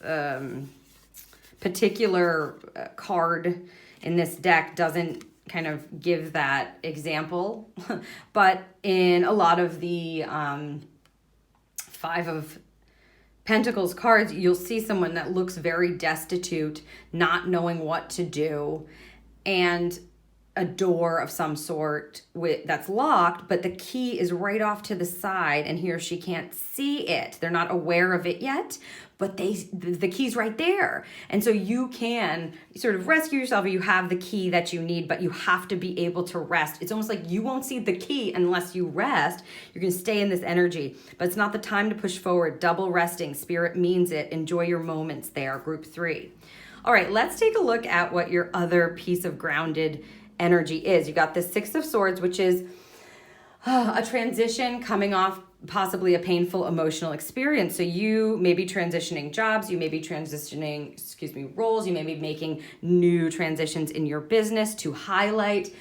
particular card in this deck doesn't kind of give that example, but in a lot of the Five of Pentacles cards, you'll see someone that looks very destitute, not knowing what to do, and a door of some sort that's locked, but the key is right off to the side and he or she can't see it. They're not aware of it yet, but the key's right there. And so you can sort of rescue yourself, or you have the key that you need, but you have to be able to rest. It's almost like you won't see the key unless you rest. You're going to stay in this energy, but it's not the time to push forward. Double resting. Spirit means it. Enjoy your moments there. Group 3. All right, let's take a look at what your other piece of grounded energy is. You got the Six of Swords, which is a transition coming off possibly a painful emotional experience. So you may be transitioning jobs, you may be transitioning, roles, you may be making new transitions in your business to highlight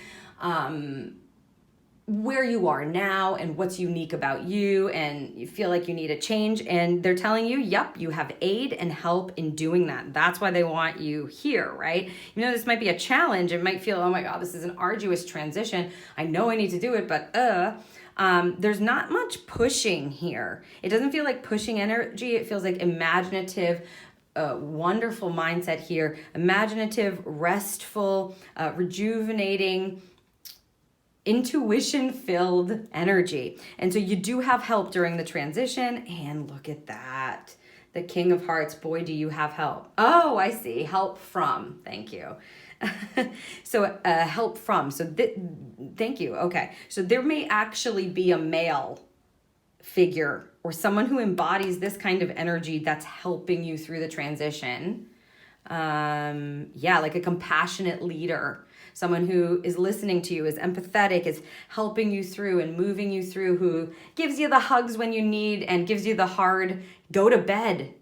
where you are now and what's unique about you, and you feel like you need a change, and they're telling you, yep, you have aid and help in doing that. That's why they want you here, right? You know, this might be a challenge. It might feel, oh my God, this is an arduous transition. I know I need to do it, but there's not much pushing here. It doesn't feel like pushing energy. It feels like imaginative, wonderful mindset here. Imaginative, restful, rejuvenating, intuition-filled energy. And so you do have help during the transition. And look at that. The King of Hearts. Boy, do you have help. Oh, I see. Help from. Thank you. So help from. So thank you. Okay. So there may actually be a male figure or someone who embodies this kind of energy that's helping you through the transition. Yeah, like a compassionate leader, someone who is listening to you, is empathetic, is helping you through and moving you through, who gives you the hugs when you need and gives you the hard go to bed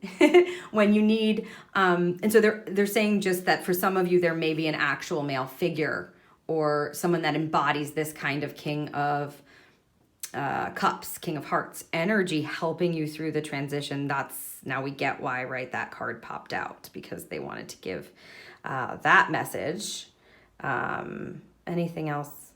when you need. And so they're saying just that for some of you, there may be an actual male figure or someone that embodies this kind of king of cups, king of hearts energy, helping you through the transition. Now we get why, right? That card popped out because they wanted to give that message. Anything else?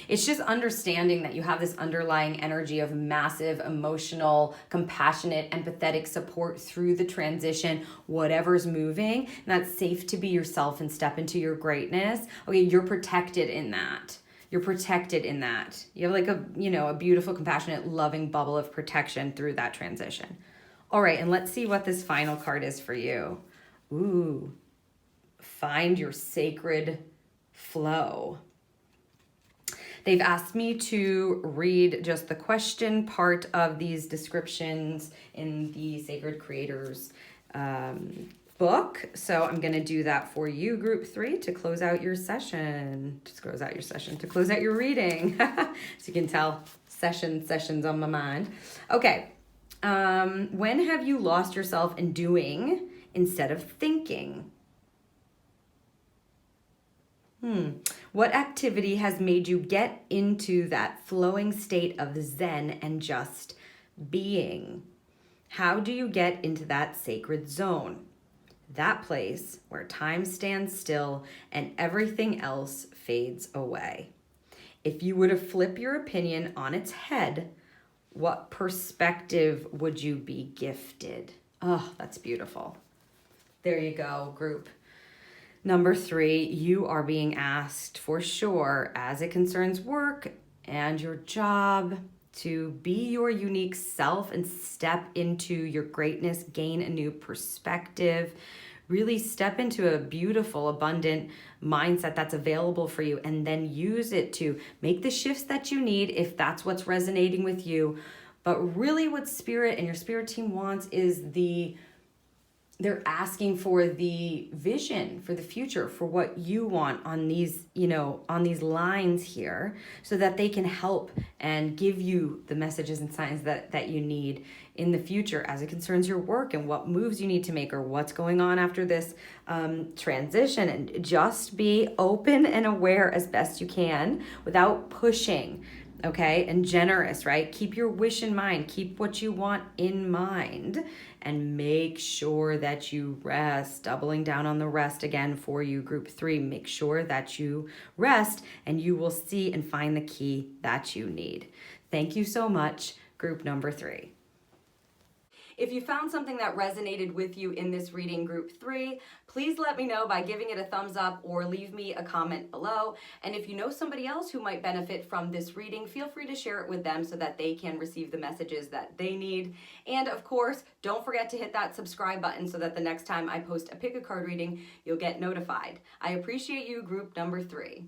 It's just understanding that you have this underlying energy of massive emotional, compassionate, empathetic support through the transition, whatever's moving, and that's safe to be yourself and step into your greatness. Okay, you're protected in that. You're protected in that. You have like a beautiful, compassionate, loving bubble of protection through that transition. All right, and let's see what this final card is for you. Ooh, find your sacred flow. They've asked me to read just the question part of these descriptions in the Sacred Creators book. So I'm going to do that for you, group 3, to close out your session. To close out your reading. So you can tell sessions on my mind. Okay. When have you lost yourself in doing instead of thinking? What activity has made you get into that flowing state of Zen and just being? How do you get into that sacred zone? That place where time stands still and everything else fades away. If you were to flip your opinion on its head, what perspective would you be gifted? Oh, that's beautiful. There you go, group. Number 3, you are being asked for sure, as it concerns work and your job, to be your unique self and step into your greatness, gain a new perspective, really step into a beautiful, abundant mindset that's available for you, and then use it to make the shifts that you need if that's what's resonating with you. But really what Spirit and your Spirit team wants is they're asking for the vision for the future, for what you want on these, on these lines here, so that they can help and give you the messages and signs that you need in the future as it concerns your work and what moves you need to make or what's going on after this transition. And just be open and aware as best you can without pushing. Okay, and generous, right? Keep your wish in mind. Keep what you want in mind and make sure that you rest. Doubling down on the rest again for you, group 3. Make sure that you rest and you will see and find the key that you need. Thank you so much, group number 3. If you found something that resonated with you in this reading, group 3, please let me know by giving it a thumbs up or leave me a comment below. And if you know somebody else who might benefit from this reading, feel free to share it with them so that they can receive the messages that they need. And of course, don't forget to hit that subscribe button so that the next time I post a pick a card reading, you'll get notified. I appreciate you, group number 3.